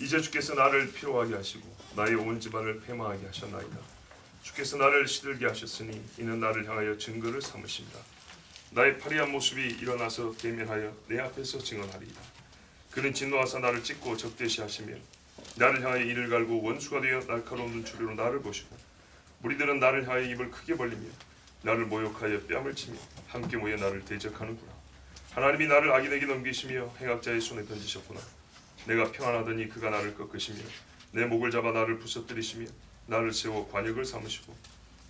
이제 주께서 나를 피로하게 하시고 나의 온 집안을 패망하게 하셨나이다. 주께서 나를 시들게 하셨으니 이는 나를 향하여 증거를 삼으십니다. 나의 파리한 모습이 일어나서 대면하여 내 앞에서 증언하리이다. 그는 진노하사 나를 찢고 적대시하시며 나를 향하여 이를 갈고 원수가 되어 날카로운 눈초리로 나를 보시고 무리들은 나를 향하여 입을 크게 벌리며 나를 모욕하여 뺨을 치며 함께 모여 나를 대적하는구나. 하나님이 나를 악인에게 넘기시며 행악자의 손에 던지셨구나. 내가 평안하더니 그가 나를 꺾으시며 내 목을 잡아 나를 부서뜨리시며 나를 세워 관역을 삼으시고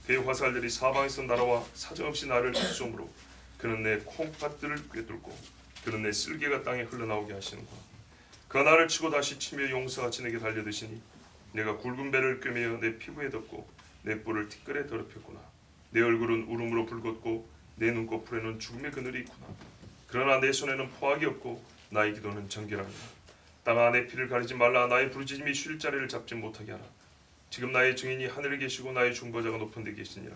그의 화살들이 사방에서 날아와 사정없이 나를 쏘므로 그는 내 콩팥들을 꿰뚫고 그는 내 쓸개가 땅에 흘러나오게 하시는구나. 그가 나를 치고 다시 치며 용사같이 내게 달려드시니 내가 굵은 배를 꿰매어 내 피부에 덮고 내 뿔을 티끌에 더럽혔구나. 내 얼굴은 울음으로 붉었고 내 눈꺼풀에는 죽음의 그늘이 있구나. 그러나 내 손에는 포악이 없고 나의 기도는 정결합니다. 땅 안에 피를 가리지 말라. 나의 부르짖음이 쉴 자리를 잡지 못하게 하라. 지금 나의 증인이 하늘에 계시고 나의 중보자가 높은 데 계시니라.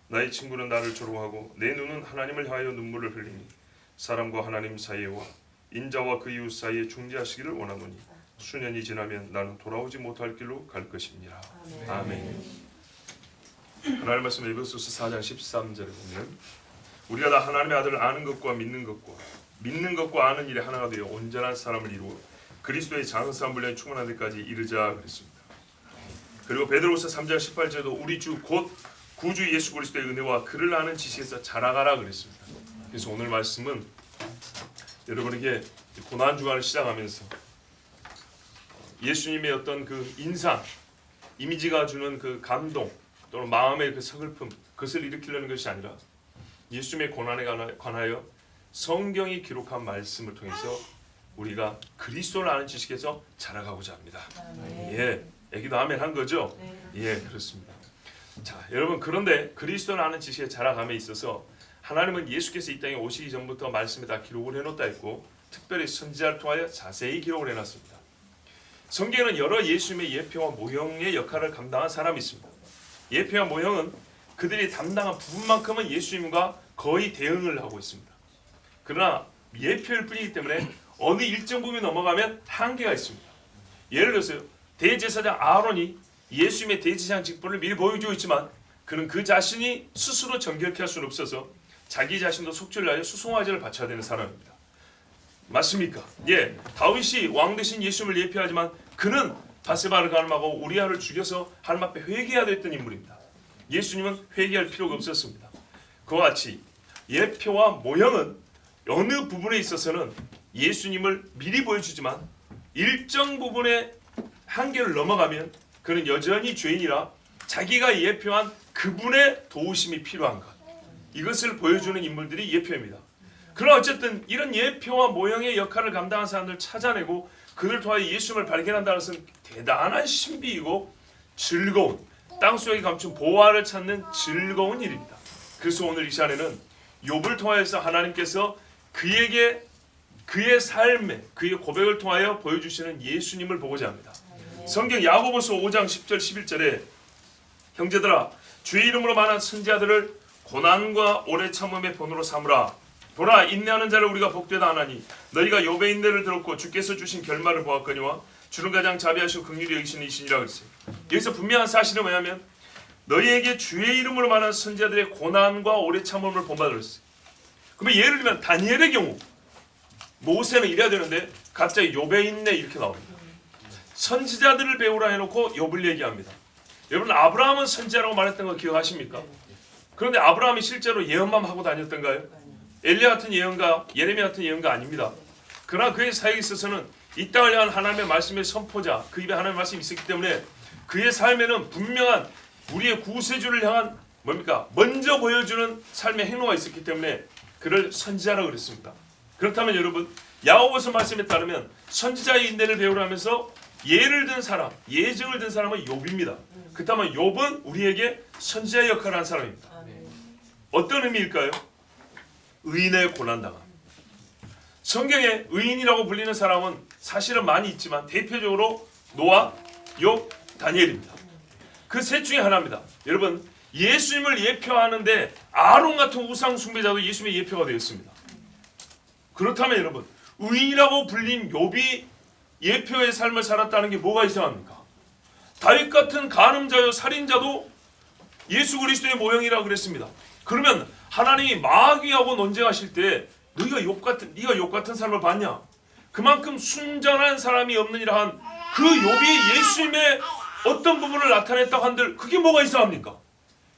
나의 친구는 나를 조롱하고 내 눈은 하나님을 향하여 눈물을 흘리니 사람과 하나님 사이와 인자와 그 이웃 사이에 중재하시기를 원하노니 수년이 지나면 나는 돌아오지 못할 길로 갈 것입니다. 아멘. 하나님 말씀 에베소서 4장 13절에 보면 우리가 다 하나님의 아들을 아는 것과 믿는 것과 아는 일에 하나가 되어 온전한 사람을 이루어 그리스도의 장성한 분량에 충만한 데까지 이르자 그랬습니다. 그리고 베드로후서 3장 18절에도 우리 주 곧 구주 예수 그리스도의 은혜와 그를 아는 지식에서 자라가라 그랬습니다. 그래서 오늘 말씀은 여러분에게 고난 주간을 시작하면서 예수님의 어떤 그 인상, 이미지가 주는 그 감동 또는 마음의 그 서글픔 그것을 일으키려는 것이 아니라 예수님의 고난에 관하여 성경이 기록한 말씀을 통해서 우리가 그리스도를 아는 지식에서 자라가고자 합니다. 예, 애기도 아멘 한 거죠? 예, 그렇습니다. 자, 여러분 그런데 그리스도를 아는 지식에 자라감에 있어서 하나님은 예수께서 이 땅에 오시기 전부터 말씀에 다 기록을 해놓다 했고 특별히 선지자를 통하여 자세히 기록을 해놨습니다. 성경에는 여러 예수님의 예표와 모형의 역할을 감당한 사람이 있습니다. 예표와 모형은 그들이 담당한 부분만큼은 예수님과 거의 대응을 하고 있습니다. 그러나 예표일 뿐이기 때문에 어느 일정 부분이 넘어가면 한계가 있습니다. 예를 들어서요, 대제사장 아론이 예수님의 대제사장 직분을 미리 보여주고 있지만 그는 그 자신이 스스로 정결케 할 수는 없어서 자기 자신도 속죄를 하여 수송화제를 바쳐야 되는 사람입니다. 맞습니까? 예, 다윗이 왕 대신 예수님을 예표하지만 그는 바세바를 가늠하고 우리아를 죽여서 하나님 앞에 회개해야 됐던 인물입니다. 예수님은 회개할 필요가 없었습니다. 그와 같이 예표와 모형은 어느 부분에 있어서는 예수님을 미리 보여주지만 일정 부분의 한계를 넘어가면 그는 여전히 죄인이라 자기가 예표한 그분의 도우심이 필요한 것, 이것을 보여주는 인물들이 예표입니다. 그러나 어쨌든 이런 예표와 모형의 역할을 감당한 사람들을 찾아내고 그들 통하여 예수님을 발견한다는 것은 대단한 신비이고 즐거운, 땅속에 감춘 보화를 찾는 즐거운 일입니다. 그래서 오늘 이 시간에는 욥을 통하여서 하나님께서 그에게 그의 삶에 그의 고백을 통하여 보여주시는 예수님을 보고자 합니다. 성경 야고보서 5장 10절 11절에 형제들아 주의 이름으로 말한 선지자들을 고난과 오래 참음의 본으로 삼으라. 보라 인내하는 자를 우리가 복되다 하나니 너희가 욥의 인내를 들었고 주께서 주신 결말을 보았거니와 주는 가장 자비하시고 긍휼히 여기시는 이시니라 그랬어요. 여기서 분명한 사실은 뭐냐면 너희에게 주의 이름으로 말한 선지자들의 고난과 오래 참음을 본받으라 그랬어요. 그러면 예를 들면 다니엘의 경우 모세는 이래야 되는데 갑자기 욥의 인내 이렇게 나옵니다. 선지자들을 배우라 해놓고 욥을 얘기합니다. 여러분 아브라함은 선지자라고 말했던 거 기억하십니까? 그런데 아브라함이 실제로 예언만 하고 다녔던가요? 엘리야 같은 예언가, 예레미야 같은 예언가 아닙니다. 그러나 그의 사역에 있어서는 이 땅을 향한 하나님의 말씀의 선포자, 그 입에 하나님의 말씀이 있었기 때문에 그의 삶에는 분명한 우리의 구세주를 향한 뭡니까? 먼저 보여주는 삶의 행로가 있었기 때문에 그를 선지자라고 그랬습니다. 그렇다면 여러분 야고보서 말씀에 따르면 선지자의 인내를 배우라 하면서 예를 든 사람, 예증을 든 사람은 욥입니다. 그렇다면 욥은 우리에게 선지자의 역할을 한 사람입니다. 어떤 의미일까요? 의인의 고난당함. 성경에 의인이라고 불리는 사람은 사실은 많이 있지만 대표적으로 노아, 욥, 다니엘입니다. 그 셋 중에 하나입니다. 여러분 예수님을 예표하는데 아론 같은 우상 숭배자도 예수님의 예표가 되었습니다. 그렇다면 여러분 의인이라고 불린 욥이 예표의 삶을 살았다는 게 뭐가 이상합니까? 다윗 같은 간음자요 살인자도 예수 그리스도의 모형이라고 그랬습니다. 그러면 하나님이 마귀하고 논쟁하실 때 네가 욥 같은 삶을 봤냐? 그만큼 순전한 사람이 없느니라 한 그 욥이 예수님의 어떤 부분을 나타냈다고 한들 그게 뭐가 이상합니까?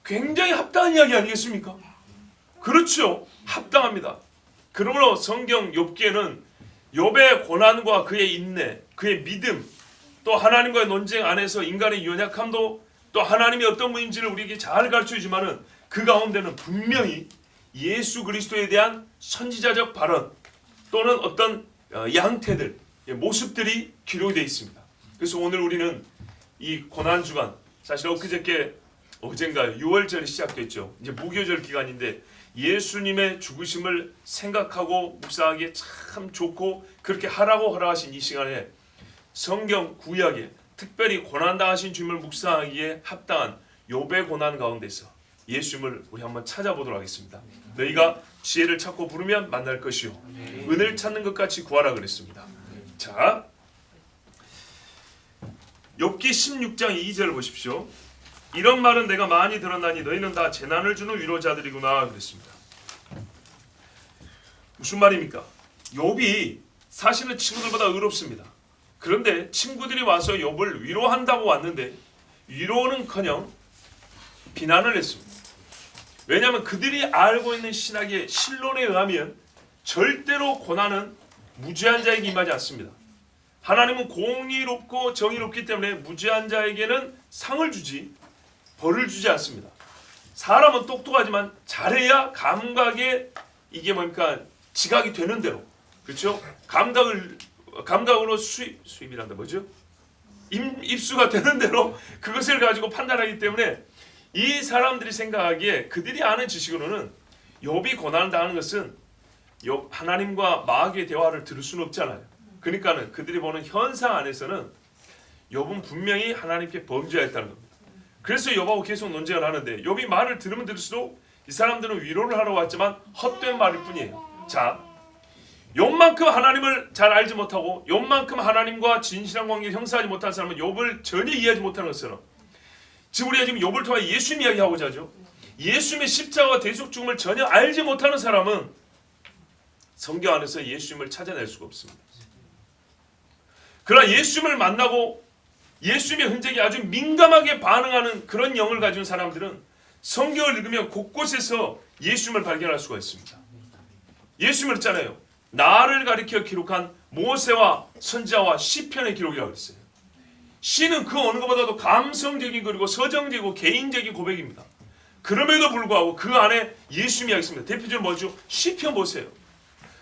굉장히 합당한 이야기 아니겠습니까? 그렇죠. 합당합니다. 그러므로 성경 욥기에는 욥의 고난과 그의 인내, 그의 믿음, 또 하나님과의 논쟁 안에서 인간의 연약함도 또 하나님이 어떤 분인지를 우리에게 잘 가르쳐주지만은 그 가운데는 분명히 예수 그리스도에 대한 선지자적 발언 또는 어떤 양태들, 모습들이 기록이 되어 있습니다. 그래서 오늘 우리는 이 고난주간, 사실 어젠가요 6월절이 시작됐죠. 이제 무교절 기간인데 예수님의 죽으심을 생각하고 묵상하기에 참 좋고 그렇게 하라고 허락하신 이 시간에 성경 구약에 특별히 고난당하신 주님을 묵상하기에 합당한 욥의 고난 가운데서 예수님을 우리 한번 찾아보도록 하겠습니다. 너희가 지혜를 찾고 부르면 만날 것이요 은을 찾는 것 같이 구하라 그랬습니다. 자, 욥기 16장 2절 보십시오. 이런 말은 내가 많이 들었나니 너희는 다 재난을 주는 위로자들이구나 그랬습니다. 무슨 말입니까? 욥이 사실은 친구들보다 의롭습니다. 그런데 친구들이 와서 욥을 위로한다고 왔는데 위로는커녕 비난을 했습니다. 왜냐하면 그들이 알고 있는 신학의 신론에 의하면 절대로 고난은 무죄한 자에게 임하지 않습니다. 하나님은 공의롭고 정의롭기 때문에 무죄한 자에게는 상을 주지 벌을 주지 않습니다. 사람은 똑똑하지만 잘해야 감각에 이게 뭡니까 지각이 되는 대로, 그렇죠? 감각으로 수입이란다 뭐죠? 입수가 되는 대로 그것을 가지고 판단하기 때문에 이 사람들이 생각하기에 그들이 아는 지식으로는 욥이 고난을 당하는 것은 하나님과 마귀의 대화를 들을 수는 없잖아요. 그러니까는 그들이 보는 현상 안에서는 욥은 분명히 하나님께 범죄했다는 겁니다. 그래서 욥하고 계속 논쟁을 하는데 욥이 말을 들으면 들을수록 이 사람들은 위로를 하러 왔지만 헛된 말일 뿐이에요. 자, 욥만큼 하나님을 잘 알지 못하고 욥만큼 하나님과 진실한 관계를 형성하지 못한 사람은 욥을 전혀 이해하지 못하는 것처럼 지금 우리가 지금 욥을 통해 예수님 이야기하고자 하죠. 예수님의 십자가와 대속 죽음을 전혀 알지 못하는 사람은 성경 안에서 예수님을 찾아낼 수가 없습니다. 그러나 예수님을 만나고 예수님의 흔적에 아주 민감하게 반응하는 그런 영을 가진 사람들은 성경을 읽으면 곳곳에서 예수님을 발견할 수가 있습니다. 예수님을 했잖아요. 나를 가리켜 기록한 모세와 선지자와 시편의 기록이라고 했어요. 시는 그 어느 것보다도 감성적인 그리고 서정적이고 개인적인 고백입니다. 그럼에도 불구하고 그 안에 예수님이 있습니다. 대표적으로 뭐죠? 시편 보세요.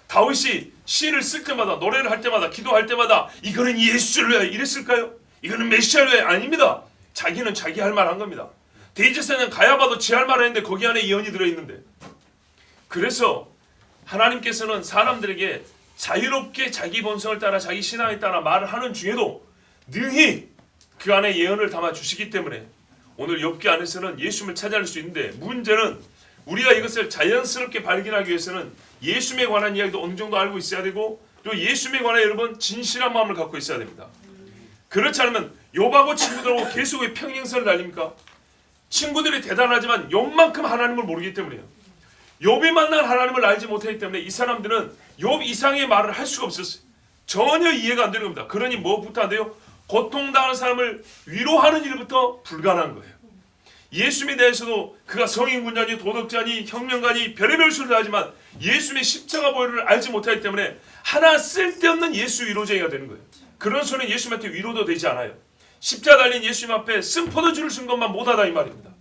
다윗이 시를 쓸 때마다 노래를 할 때마다 기도할 때마다 이거는 예수를 위하여 이랬을까요? 이거는 메시아를 위하여 아닙니다. 자기는 자기 할 말 한 겁니다. 대제사장은 가야바도 지 할 말 했는데 거기 안에 예언이 들어있는데 그래서 하나님께서는 사람들에게 자유롭게 자기 본성을 따라 자기 신앙에 따라 말을 하는 중에도 능히 그 안에 예언을 담아 주시기 때문에 오늘 욥기 안에서는 예수님을 찾아낼 수 있는데 문제는 우리가 이것을 자연스럽게 발견하기 위해서는 예수님에 관한 이야기도 어느 정도 알고 있어야 되고 또 예수님에 관해 여러분 진실한 마음을 갖고 있어야 됩니다. 그렇지 않으면 욥하고 친구들하고 계속 왜 평행선을 달립니까? 친구들이 대단하지만 욥만큼 하나님을 모르기 때문이에요. 욥이 만난 하나님을 알지 못하기 때문에 이 사람들은 욥 이상의 말을 할 수가 없었어요. 전혀 이해가 안 되는 겁니다. 그러니 뭐부터 안 돼요? 고통당하는 사람을 위로하는 일부터 불가능한 거예요. 예수님에 대해서도 그가 성인군자니 도덕자니 혁명가니 별의별 소리를 하지만 예수님의 십자가 보혈을 알지 못하기 때문에 하나 쓸데없는 예수 위로쟁이가 되는 거예요. 그런 소리는 예수님한테 위로도 되지 않아요. 십자가 달린 예수님 앞에 쓴 포도주를 쓴 것만 못하다 이 말입니다.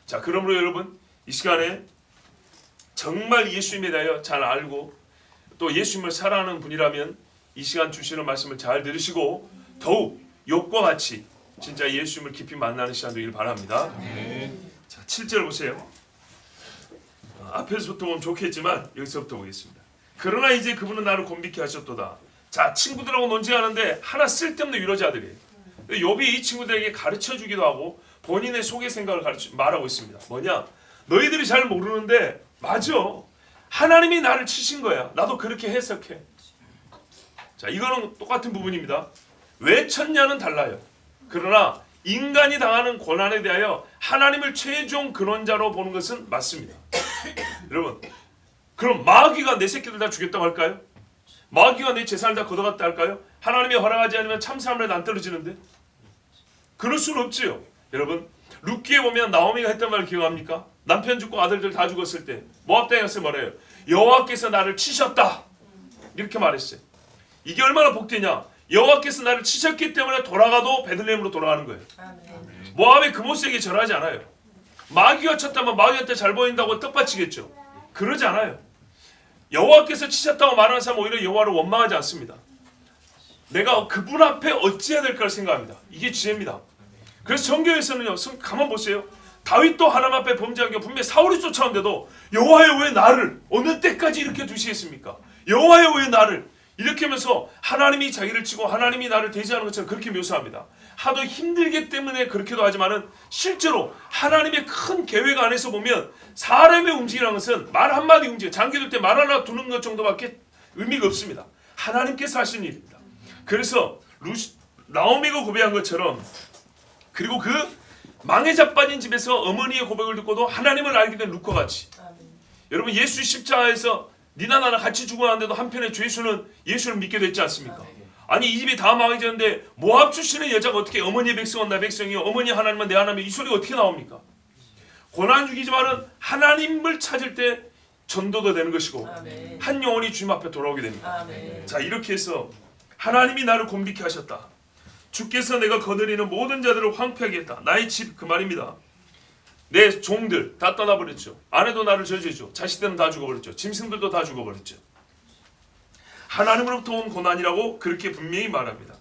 자, 그러므로 여러분 이 시간에 정말 예수님에 대하여 잘 알고 또 예수님을 사랑하는 분이라면 이 시간 주시는 말씀을 잘 들으시고 더욱 욥과 같이 진짜 예수님을 깊이 만나는 시간 되길 바랍니다. 자, 7절 보세요. 앞에서부터 보면 좋겠지만 여기서부터 보겠습니다. 그러나 이제 그분은 나를 곤비케 하셨도다. 자, 친구들하고 논쟁하는데 하나 쓸데없는 위로자들이에요. 욥이 이 친구들에게 가르쳐주기도 하고 본인의 속의 생각을 말하고 있습니다. 뭐냐? 너희들이 잘 모르는데 맞아. 하나님이 나를 치신 거야. 나도 그렇게 해석해. 자, 이거는 똑같은 부분입니다. 왜 쳤냐는 달라요. 그러나 인간이 당하는 고난에 대하여 하나님을 최종 근원자로 보는 것은 맞습니다. 여러분, 그럼 마귀가 내 새끼들 다 죽였다고 할까요? 마귀가 내 재산을 다 걷어갔다 할까요? 하나님이 허락하지 않으면 참사함을 안 떨어지는데? 그럴 수는 없지요. 여러분, 룻기에 보면 나오미가 했던 말 기억합니까? 남편 죽고 아들들 다 죽었을 때 모압 땅에 가서 뭐래요? 여호와께서 나를 치셨다. 이렇게 말했어요. 이게 얼마나 복되냐? 여호와께서 나를 치셨기 때문에 돌아가도 베들레헴으로 돌아가는 거예요. 모압의 그모스에게 절하지 않아요. 마귀가 쳤다면 마귀한테 잘 보인다고 떡받치겠죠. 그러지 않아요. 여호와께서 치셨다고 말하는 사람은 오히려 여호와를 원망하지 않습니다. 내가 그분 앞에 어찌해야 될까를 생각합니다. 이게 지혜입니다. 그래서 성경에서는요, 가만 보세요. 다윗도 하나님 앞에 범죄한 게 분명히 사울이 쫓아오는데도 여호와여 왜 나를 어느 때까지 이렇게 두시겠습니까? 여호와여 왜 나를 이렇게 하면서 하나님이 자기를 치고 하나님이 나를 대지하는 것처럼 그렇게 묘사합니다. 하도 힘들기 때문에 그렇게도 하지만은 실제로 하나님의 큰 계획 안에서 보면 사람의 움직이라는 것은 말 한마디 움직여 장기들 때 말 하나 두는 것 정도밖에 의미가 없습니다. 하나님께서 하신 일입니다. 그래서 나오미가 고백한 것처럼 그리고 그 망에 자빠진 집에서 어머니의 고백을 듣고도 하나님을 알게 된 룻과 같이 여러분 예수 십자가에서 니나 나나 같이 죽어왔는데도 한편에 주 예수는 예수를 믿게 됐지 않습니까? 아니 이 집이 다 망해졌는데 모압 출신의 여자가 어떻게 어머니의 백성은 나 백성이요 어머니 하나님은 내 하나님 이 소리가 어떻게 나옵니까? 고난 중이지만은 하나님을 찾을 때 전도도 되는 것이고 아멘. 한 영혼이 주님 앞에 돌아오게 됩니다. 아멘. 자 이렇게 해서 하나님이 나를 곤비케 하셨다. 주께서 내가 거느리는 모든 자들을 황폐하게 했다. 나의 집 그 말입니다. 내 종들 다 떠나버렸죠. 아내도 나를 저주했죠. 자식들은 다 죽어버렸죠. 짐승들도 다 죽어버렸죠. 하나님으로부터 온 고난이라고 그렇게 분명히 말합니다.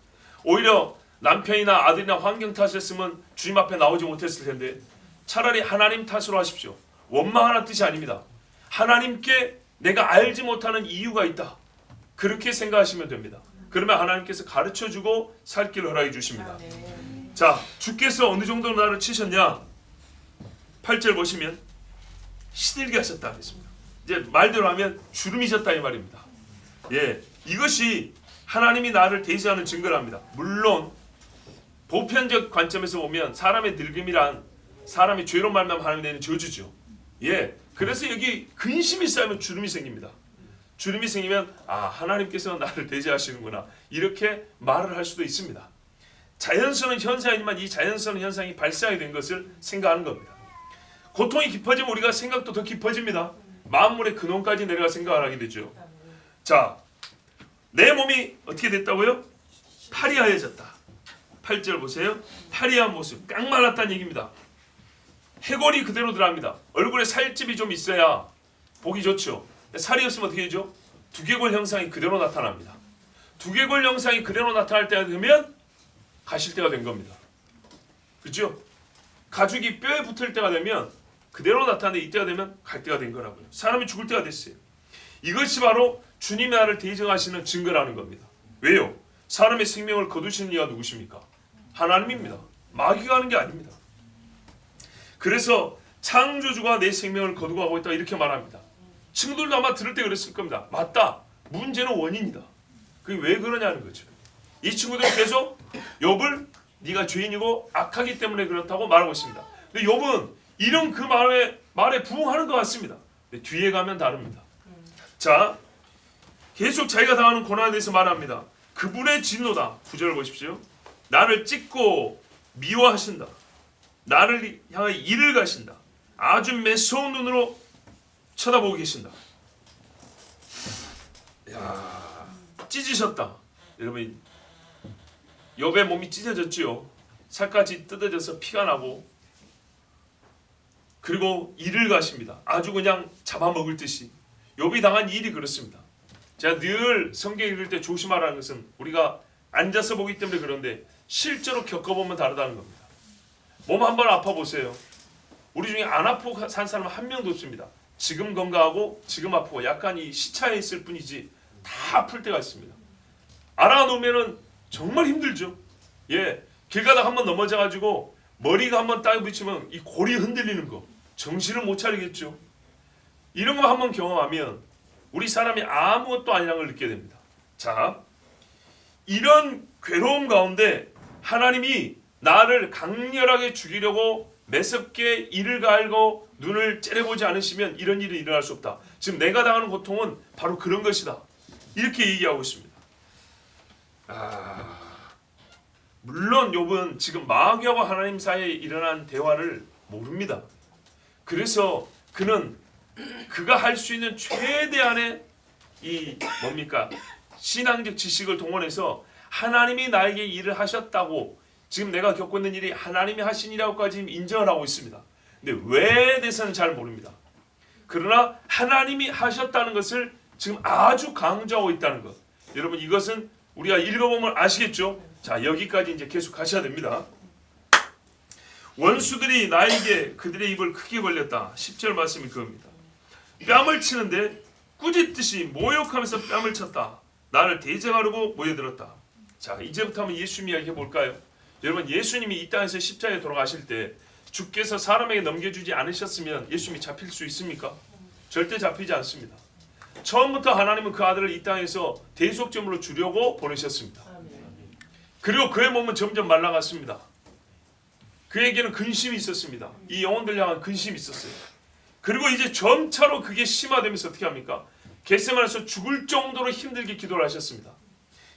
오히려 남편이나 아들이나 환경 탓이었으면 주님 앞에 나오지 못했을 텐데 차라리 하나님 탓으로 하십시오. 원망하는 뜻이 아닙니다. 하나님께 내가 알지 못하는 이유가 있다. 그렇게 생각하시면 됩니다. 그러면 하나님께서 가르쳐주고 살 길을 허락해 주십니다. 자, 주께서 어느 정도로 나를 치셨냐? 8절 보시면 시들게 하셨다 그랬습니다. 이제 말대로 하면 주름이셨다 이 말입니다. 예, 이것이 하나님이 나를 대지하는 증거랍니다. 물론 보편적 관점에서 보면 사람의 늙음이란 사람이 죄로 말미암아 하나님 내는 저주죠. 예, 그래서 여기 근심이 쌓이면 주름이 생깁니다. 주름이 생기면 아 하나님께서 나를 대지하시는구나 이렇게 말을 할 수도 있습니다. 자연스러운 현상이지만 이 자연스러운 현상이 발생하게 된 것을 생각하는 겁니다. 고통이 깊어지면 우리가 생각도 더 깊어집니다. 만물의 근원까지 내려가 생각을 하게 되죠. 자, 내 몸이 어떻게 됐다고요? 파리하여졌다. 8절 보세요. 파리한 모습, 깡말랐다는 얘기입니다. 해골이 그대로 들어갑니다. 얼굴에 살집이 좀 있어야 보기 좋죠. 살이 없으면 어떻게 되죠? 두개골 형상이 그대로 나타납니다. 두개골 형상이 그대로 나타날 때가 되면 가실 때가 된 겁니다. 그렇죠? 가죽이 뼈에 붙을 때가 되면 그대로 나타나는데 이때가 되면 갈 때가 된 거라고요. 사람이 죽을 때가 됐어요. 이것이 바로 주님의 나를 대적하시는 증거라는 겁니다. 왜요? 사람의 생명을 거두시는 이가 누구십니까? 하나님입니다. 마귀가 하는 게 아닙니다. 그래서 창조주가 내 생명을 거두고 있다 이렇게 말합니다. 친구들도 아마 들을 때 그랬을 겁니다. 맞다. 문제는 원인이다. 그게 왜 그러냐는 거죠. 이 친구들은 계속 욥을 네가 죄인이고 악하기 때문에 그렇다고 말하고 있습니다. 근데 욥은 이런 그 말에 부응하는 것 같습니다. 근데 뒤에 가면 다릅니다. 자, 계속 자기가 당하는 고난에 대해서 말합니다. 그분의 진노다. 9절을 보십시오. 나를 찢고 미워하신다. 나를 향하여 이를 가신다. 아주 매서운 눈으로 쳐다보고 계신다. 야, 찢으셨다. 여러분, 욥의 몸이 찢어졌지요. 살까지 뜯어져서 피가 나고 그리고 이를 가십니다. 아주 그냥 잡아먹을 듯이. 욥이 당한 일이 그렇습니다. 제가 늘 성경 읽을 때 조심하라는 것은 우리가 앉아서 보기 때문에 그런데 실제로 겪어보면 다르다는 겁니다. 몸 한번 아파보세요. 우리 중에 안 아프고 산 사람은 한 명도 없습니다. 지금 건강하고 지금 아프고 약간 이 시차에 있을 뿐이지 다 아플 때가 있습니다. 알아놓으면은 정말 힘들죠. 예, 길 가다가 한번 넘어져가지고 머리가 한번 딱 부딪히면 이 골이 흔들리는 거 정신을 못 차리겠죠. 이런 거 한번 경험하면 우리 사람이 아무것도 아니라는 걸 느끼게 됩니다. 자, 이런 괴로움 가운데 하나님이 나를 강렬하게 죽이려고 매섭게 이를 갈고 눈을 째려보지 않으시면 이런 일이 일어날 수 없다. 지금 내가 당하는 고통은 바로 그런 것이다. 이렇게 얘기하고 있습니다. 물론 욥은 지금 마귀와 하나님 사이에 일어난 대화를 모릅니다. 그래서 그는 그가 할 수 있는 최대한의 이 뭡니까? 신앙적 지식을 동원해서 하나님이 나에게 일을 하셨다고, 지금 내가 겪고 있는 일이 하나님이 하신 일이라고까지 인정을 하고 있습니다. 근데 왜에 대해서는 잘 모릅니다. 그러나 하나님이 하셨다는 것을 지금 아주 강조하고 있다는 것. 여러분 이것은 우리가 읽어보면 아시겠죠? 자, 여기까지 이제 계속 가셔야 됩니다. 원수들이 나에게 그들의 입을 크게 벌렸다. 10절 말씀이 그겁니다. 뺨을 치는데 꾸짖듯이 모욕하면서 뺨을 쳤다. 나를 대적하려고 모여들었다. 자, 이제부터 한번 예수님 이야기 해볼까요? 여러분 예수님이 이 땅에서 십자가에 돌아가실 때 주께서 사람에게 넘겨주지 않으셨으면 예수님이 잡힐 수 있습니까? 절대 잡히지 않습니다. 처음부터 하나님은 그 아들을 이 땅에서 대속점으로 주려고 보내셨습니다. 그리고 그의 몸은 점점 말라갔습니다. 그에게는 근심이 있었습니다. 이 영혼들 향한 근심이 있었어요. 그리고 이제 점차로 그게 심화되면서 어떻게 합니까? 겟세마네에서 죽을 정도로 힘들게 기도를 하셨습니다.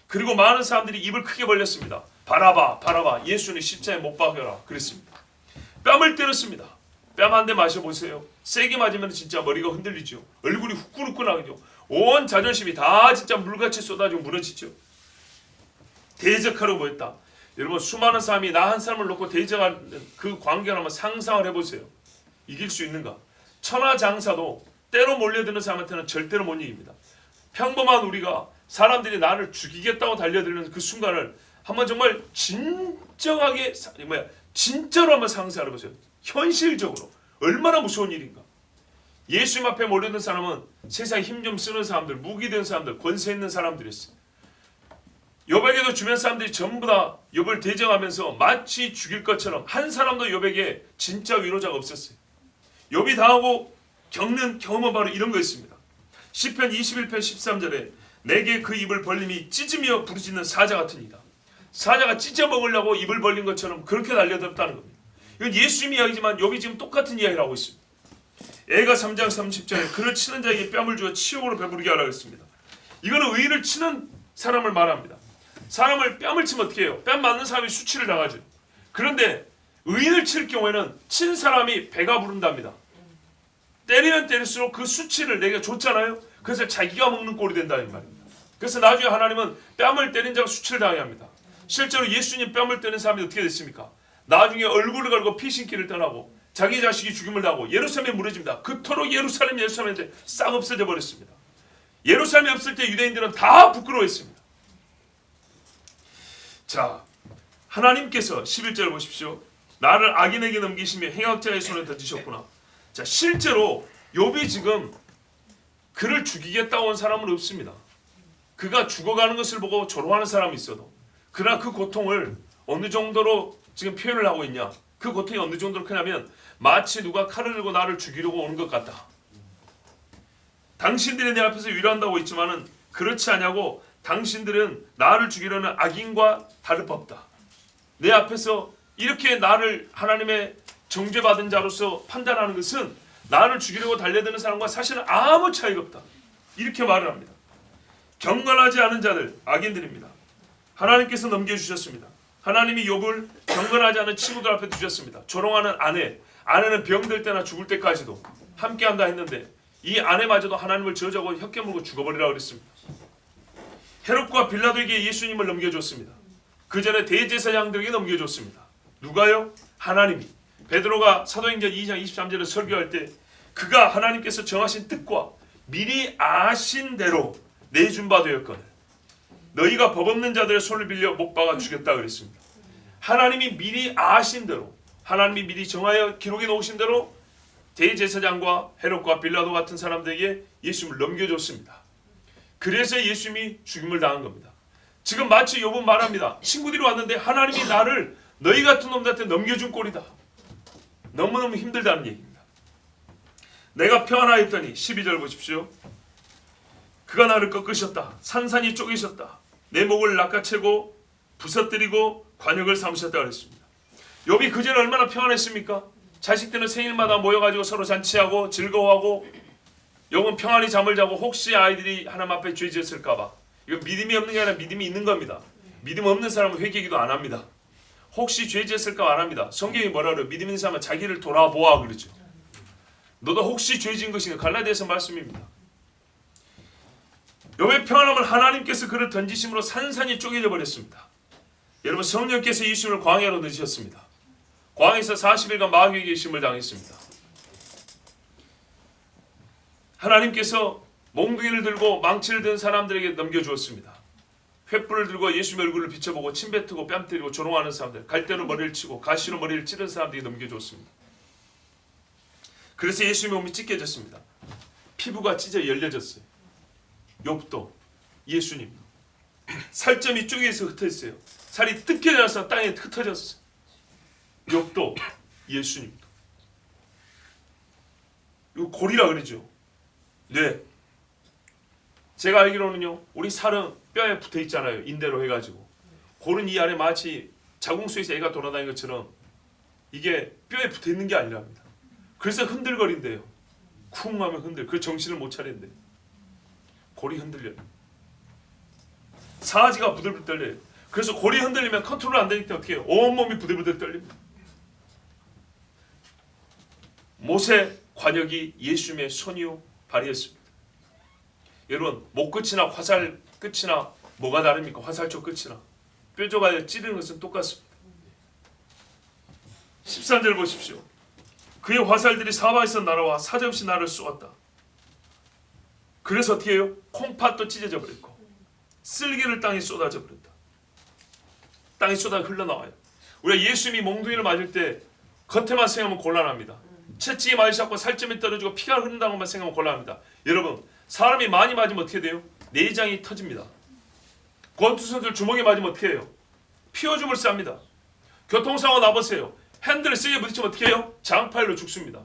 그리고 많은 사람들이 입을 크게 벌렸습니다. 바라바 바라바 예수는 십자가에 못 박여라 그랬습니다. 뺨을 때렸습니다. 뺨 한 대 마셔보세요. 세게 맞으면 진짜 머리가 흔들리죠. 얼굴이 후끈후끈하죠. 온 자존심이 다 진짜 물같이 쏟아지고 무너지죠. 대적하려고 했다. 여러분 수많은 사람이 나 한 사람을 놓고 대적하는 그 광경을 한번 상상을 해보세요. 이길 수 있는가? 천하장사도 때로 몰려드는 사람한테는 절대로 못 이깁니다. 평범한 우리가 사람들이 나를 죽이겠다고 달려드는 그 순간을 한번 정말 진정하게 진짜로 한번 상상을 해보세요. 현실적으로 얼마나 무서운 일인가. 예수님 앞에 몰려든 사람은 세상에 힘 좀 쓰는 사람들, 무기된 사람들, 권세 있는 사람들이었어요. 욥에게도 주변 사람들이 전부 다 욥을 대적하면서 마치 죽일 것처럼 한 사람도 욥에게 진짜 위로자가 없었어요. 욥이 당하고 겪는 경험은 바로 이런 거였습니다. 시편 21편 13절에 내게 그 입을 벌림이 찢으며 부르짖는 사자 같으니라. 사자가 찢어 먹으려고 입을 벌린 것처럼 그렇게 달려들었다는 겁니다. 이건 예수님 이야기지만 욥이 지금 똑같은 이야기를 하고 있습니다. 애가 3장 30절에 그를 치는 자에게 뺨을 주어 치욕으로 배부르게 하라고 했습니다. 이거는 의인을 치는 사람을 말합니다. 사람을 뺨을 치면 어떻게 해요? 뺨 맞는 사람이 수치를 당하죠. 그런데 의인을 칠 경우에는 친 사람이 배가 부른답니다. 때리면 때릴수록 그 수치를 내가 줬잖아요. 그래서 자기가 먹는 꼴이 된다는 말입니다. 그래서 나중에 하나님은 뺨을 때린 자가 수치를 당해야 합니다. 실제로 예수님 뺨을 때린 사람이 어떻게 됐습니까? 나중에 얼굴을 걸고 피신길을 떠나고 자기 자식이 죽임을 당하고 예루살렘에 무너집니다. 그토록 예루살렘인데 싹 없어져 버렸습니다. 예루살렘이 없을 때 유대인들은 다 부끄러워했습니다. 자, 하나님께서 11절 보십시오. 나를 악인에게 넘기시며 행악자의 손에 던지셨구나. 자, 실제로 욥이 지금 그를 죽이겠다고 온 사람은 없습니다. 그가 죽어가는 것을 보고 조롱하는 사람이 있어도, 그러나 그 고통을 어느 정도로 지금 표현을 하고 있냐. 그 고통이 어느 정도로 크냐면 마치 누가 칼을 들고 나를 죽이려고 오는 것 같다. 당신들이 내 앞에서 위로한다고 있지만은 그렇지 않냐고, 당신들은 나를 죽이려는 악인과 다를 바 없다. 내 앞에서 이렇게 나를 하나님의 정죄받은 자로서 판단하는 것은 나를 죽이려고 달려드는 사람과 사실은 아무 차이가 없다. 이렇게 말을 합니다. 경건하지 않은 자들, 악인들입니다. 하나님께서 넘겨주셨습니다. 하나님이 욥을 경건하지 않은 친구들 앞에 두셨습니다. 조롱하는 아내는 병들 때나 죽을 때까지도 함께한다 했는데 이 아내마저도 하나님을 저주하고 혀깨 물고 죽어버리라 그랬습니다. 헤롯과 빌라도에게 예수님을 넘겨줬습니다. 그 전에 대제사장들에게 넘겨줬습니다. 누가요? 하나님이. 베드로가 사도행전 2장 23절에 설교할 때 그가 하나님께서 정하신 뜻과 미리 아신 대로 내준 바 되었거늘 너희가 법 없는 자들의 손을 빌려 못 박아 죽였다 그랬습니다. 하나님이 미리 아신 대로, 하나님이 미리 정하여 기록해 놓으신 대로 대제사장과 헤롯과 빌라도 같은 사람들에게 예수님을 넘겨줬습니다. 그래서 예수님이 죽임을 당한 겁니다. 지금 마치 욥은 말합니다. 친구들이 왔는데 하나님이 나를 너희 같은 놈들한테 넘겨준 꼴이다. 너무너무 힘들다는 얘기입니다. 내가 평안하였더니 12절 보십시오. 그가 나를 꺾으셨다. 산산이 쪼개셨다. 내 목을 낚아채고 부서뜨리고 관역을 삼으셨다고 했습니다. 욥이 그전에 얼마나 평안했습니까? 자식들은 생일마다 모여가지고 서로 잔치하고 즐거워하고 욥은 평안히 잠을 자고 혹시 아이들이 하나님 앞에 죄 지었을까 봐. 이건 믿음이 없는 게 아니라 믿음이 있는 겁니다. 믿음 없는 사람은 회개기도 안 합니다. 혹시 죄 지었을까 안 합니다. 성경이 뭐라 그래요? 믿음 있는 사람은 자기를 돌아보아 그러죠. 너도 혹시 죄 지은 것인가? 갈라디아서 말씀입니다. 욥의 평안함을 하나님께서 그를 던지심으로 산산이 쪼개져 버렸습니다. 여러분 성령께서 예수님을 광야로 넣으셨습니다. 광야에서 40일간 마귀에게 계심을 당했습니다. 하나님께서 몽둥이를 들고 망치를 든 사람들에게 넘겨주었습니다. 횃불을 들고 예수님의 얼굴을 비춰보고 침뱉고 뺨 때리고 조롱하는 사람들, 갈대로 머리를 치고 가시로 머리를 찌른 사람들에게 넘겨주었습니다. 그래서 예수님의 몸이 찢겨졌습니다. 피부가 찢어 열려졌어요. 욥도 예수님도 살점이 쪼개서 흩어졌어요. 살이 뜯겨져서 땅에 흩어졌어요. 욥도 예수님도. 이거 골이라 그러죠. 네. 제가 알기로는요, 우리 살은 뼈에 붙어 있잖아요. 인대로 해가지고. 골은 이 안에 마치 자궁수에서 애가 돌아다니는 것처럼 이게 뼈에 붙어 있는 게 아니랍니다. 그래서 흔들거린대요. 쿵 하면 흔들. 그 정신을 못 차린대. 골이 흔들려요. 사지가 부들부들 떨려요. 그래서 골이 흔들리면 컨트롤 안 되니까 어떻게 해요? 온몸이 부들부들 떨립니다. 못의 관역이 예수님의 손이요 발이었습니다. 여러분 목 끝이나 화살 끝이나 뭐가 다릅니까? 화살촉 끝이나 뾰족하게 찌르는 것은 똑같습니다. 13절 보십시오. 그의 화살들이 사방에서 날아와 사정없이 나를 쏘았다. 그래서 어떻게 해요? 콩팥도 찢어져 버렸고 쓸개를 땅에 쏟아져 버렸다. 땅에 쏟아 흘러나와요. 우리가 예수님이 몽둥이를 맞을 때 겉에만 생각하면 곤란합니다. 채찍이 맞으셨고 살점이 떨어지고 피가 흐른다고만 생각하면 곤란합니다. 여러분 사람이 많이 맞으면 어떻게 돼요? 내장이 터집니다. 권투선수들 주먹에 맞으면 어떻게 해요? 피오줌을 쌉니다. 교통사고 나보세요. 핸들을 세게 부딪히면 어떻게 해요? 장파일로 죽습니다.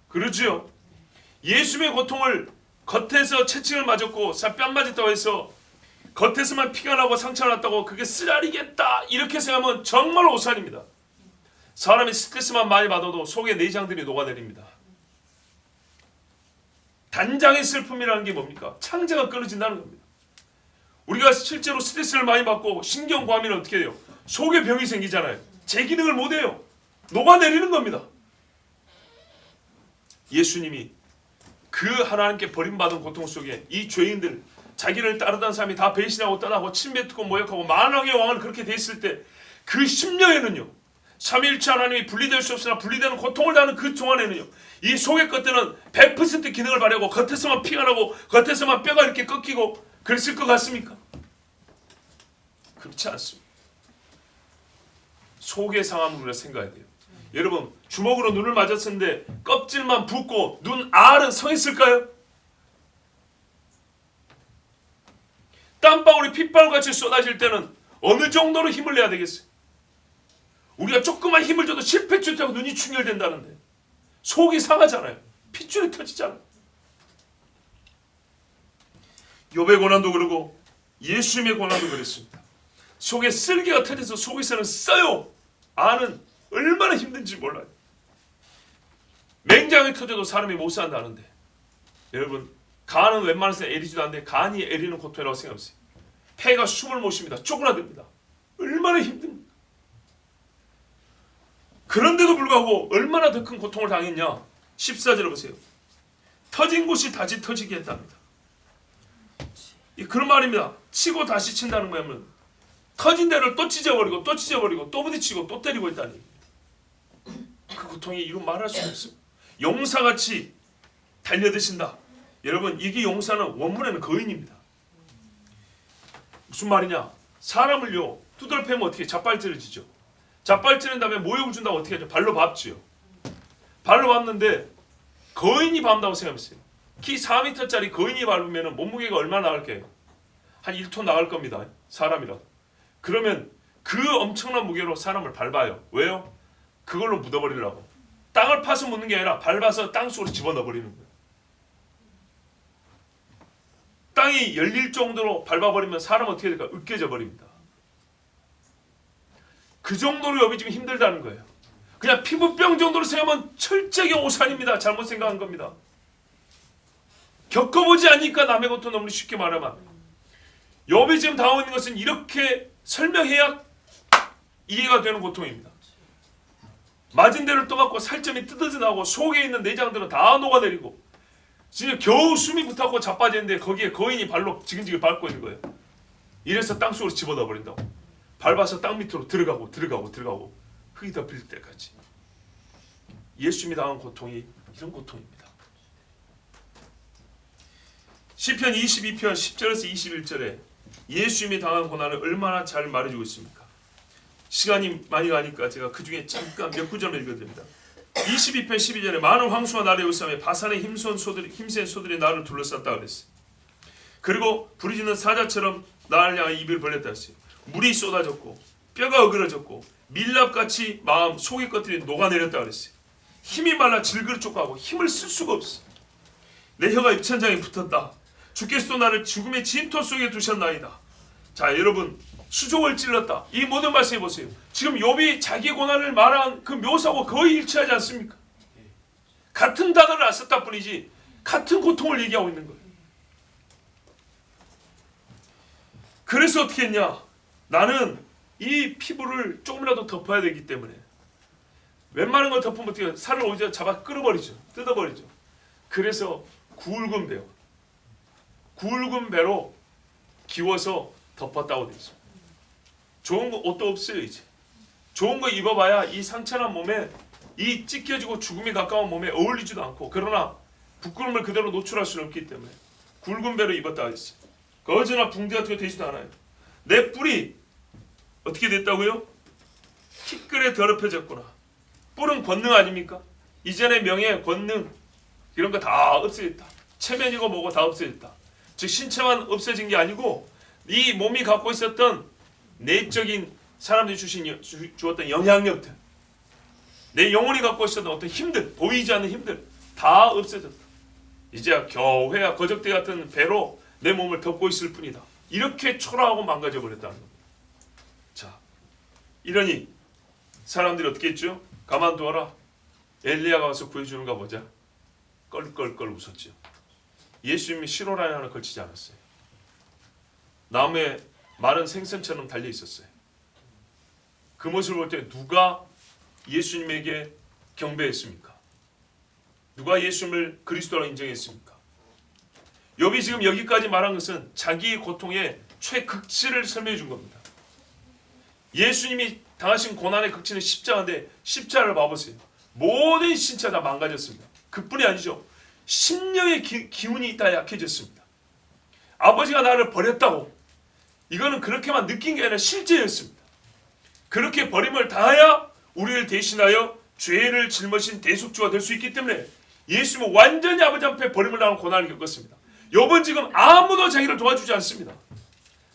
그러지요. 예수님의 고통을 겉에서 채찍을 맞았고 뺨 맞았다고 해서 겉에서만 피가 나고 상처가 났다고 그게 쓰라리겠다 이렇게 생각하면 정말 오산입니다. 사람이 스트레스만 많이 받아도 속에 내장들이 녹아내립니다. 단장의 슬픔이라는 게 뭡니까? 창자가 끊어진다는 겁니다. 우리가 실제로 스트레스를 많이 받고 신경과민은 어떻게 돼요? 속에 병이 생기잖아요. 제 기능을 못해요. 녹아내리는 겁니다. 예수님이 그 하나님께 버림받은 고통 속에 이 죄인들 자기를 따르던 사람이 다 배신하고 떠나고 침뱉고 모욕하고 만왕의 왕을 그렇게 됐을 때 그 심령에는요 삼위일체 하나님이 분리될 수 없으나 분리되는 고통을 당하는 그 동안에는요 이 속의 것들은 100% 기능을 발휘하고 겉에서만 피가 나고 겉에서만 뼈가 이렇게 꺾이고 그랬을 것 같습니까? 그렇지 않습니다. 속의 상황을 우리가 생각해야 돼요. 여러분 주먹으로 눈을 맞았는데 껍질만 붓고 눈 알은 서 있을까요? 땀방울이 핏방울같이 쏟아질 때는 어느 정도로 힘을 내야 되겠어요? 우리가 조금만 힘을 줘도 실패줄하고 눈이 충혈된다는데 속이 상하잖아요. 핏줄이 터지잖아요. 욥의 고난도 그러고 예수님의 고난도 그랬습니다. 속에 쓸개가 터져서 속에서는 써요. 안은 얼마나 힘든지 몰라요. 맹장이 터져도 사람이 못 산다는데 여러분 간은 웬만해서 애리지도 않는데 간이 애리는 고통이라고 생각하세요. 폐가 숨을 못 쉽니다. 쪼그라듭니다. 얼마나 힘듭니까? 그런데도 불구하고 얼마나 더 큰 고통을 당했냐. 14절을 보세요. 터진 곳이 다시 터지게 했답니다. 그런 말입니다. 치고 다시 친다는 거면 터진 데를 또 찢어버리고 또 찢어버리고 또 부딪히고 또 때리고 있다니. 그 고통이 이루 말할 수 없습니다. 용사같이 달려드신다. 여러분 이게 용사는 원문에는 거인입니다. 무슨 말이냐. 사람을요 두들패면 어떻게 자빨질지죠. 자빨지는 다음에 모욕을 준다고 어떻게 하죠? 발로 밟지요. 발로 밟는데 거인이 밟는다고 생각했어요. 키 4m짜리 거인이 밟으면 몸무게가 얼마나 나갈게요? 한 1톤 나갈 겁니다. 사람이라도. 그러면 그 엄청난 무게로 사람을 밟아요. 왜요? 그걸로 묻어버리려고. 땅을 파서 묻는 게 아니라 밟아서 땅속으로 집어넣어버리는 거예요. 땅이 열릴 정도로 밟아버리면 사람 어떻게 될까? 으깨져 버립니다. 그 정도로 욥이 지금 힘들다는 거예요. 그냥 피부병 정도로 생각하면 철저하게 오산입니다. 잘못 생각한 겁니다. 겪어보지 않으니까 남의 것도 너무 쉽게 말하면, 욥이 지금 당하고 있는 것은 이렇게 설명해야 이해가 되는 고통입니다. 맞은 데를 또 맞고 살점이 뜯어져 나오고 속에 있는 내장들은 다 녹아내리고 진짜 겨우 숨이 붙었고 자빠지는데 거기에 거인이 발로 지근지근 밟고 있는 거예요. 이래서 땅속으로 집어넣어 버린다고. 밟아서 땅 밑으로 들어가고 흙이 덮일 때까지. 예수님이 당한 고통이 이런 고통입니다. 시편 22편 10절에서 21절에 예수님이 당한 고난을 얼마나 잘 말해주고 있습니까? 시간이 많이 가니까 제가 그 중에 잠깐 몇 구절을 읽어드립니다. 22편 12절에 많은 황소가 나를 의sam해 바산의 힘센 소들이 나를 둘러쌌다 그랬어요. 그리고 부르짖는 사자처럼 나를 향해 입을 벌렸다 했어요. 물이 쏟아졌고 뼈가 어그러졌고 밀랍같이 마음 속의 것들이 녹아내렸다 그랬어요. 힘이 말라 질그릇족하고 힘을 쓸 수가 없어. 내 혀가 입천장에 붙었다. 주께서도 나를 죽음의 진토 속에 두셨나이다. 자, 여러분, 수족을 찔렀다. 이 모든 말씀해 보세요. 지금 욥이 자기 고난을 말한 그 묘사하고 거의 일치하지 않습니까? 같은 단어를 안 썼다 뿐이지 같은 고통을 얘기하고 있는 거예요. 그래서 어떻게 했냐? 나는 이 피부를 조금이라도 덮어야 되기 때문에 웬만한 걸 덮으면 어떻게 살을 오히려 잡아 끌어버리죠. 뜯어버리죠. 그래서 굵은 배로 기워서 덮었다고 되어 있습니다. 좋은 거 옷도 없어요. 이제 좋은 거 입어봐야 이 상처난 몸에, 이 찢겨지고 죽음이 가까운 몸에 어울리지도 않고, 그러나 부끄러움을 그대로 노출할 수는 없기 때문에 굵은 배로 입었다고 했어요. 거저나 붕대 같은 거 되지도 않아요. 내 뿔이 어떻게 됐다고요? 티끌에 더럽혀졌구나. 뿔은 권능 아닙니까? 이전의 명예, 권능 이런 거 다 없어졌다. 체면이고 뭐고 다 없어졌다. 즉 신체만 없어진 게 아니고 이 몸이 갖고 있었던 내적인 사람들이 주었던 영향력들, 내 영혼이 갖고 있었던 어떤 힘들, 보이지 않는 힘들 다 없어졌다. 이제 겨우 회와 거적대 같은 배로 내 몸을 덮고 있을 뿐이다. 이렇게 초라하고 망가져 버렸다는 겁니다. 자, 이러니 사람들이 어떻게 했죠? 가만두어라. 엘리야가 와서 구해주는가 보자. 껄껄껄 웃었죠. 예수님이 시로라인 하나 걸치지 않았어요. 나무에 마른 생선처럼 달려 있었어요. 그 모습을 볼 때 누가 예수님에게 경배했습니까? 누가 예수님을 그리스도로 인정했습니까? 욥이 지금 여기까지 말한 것은 자기의 고통의 최극치를 설명해 준 겁니다. 예수님이 당하신 고난의 극치는 십자가인데 십자가를 봐보세요. 모든 신체 다 망가졌습니다. 그뿐이 아니죠. 심령의 기운이 다 약해졌습니다. 아버지가 나를 버렸다고, 이거는 그렇게만 느낀 게 아니라 실제였습니다. 그렇게 버림을 당하여 우리를 대신하여 죄를 짊어진 대속주가 될 수 있기 때문에 예수님은 완전히 아버지 앞에 버림을 당한 고난을 겪었습니다. 욥은 지금 아무도 자기를 도와주지 않습니다.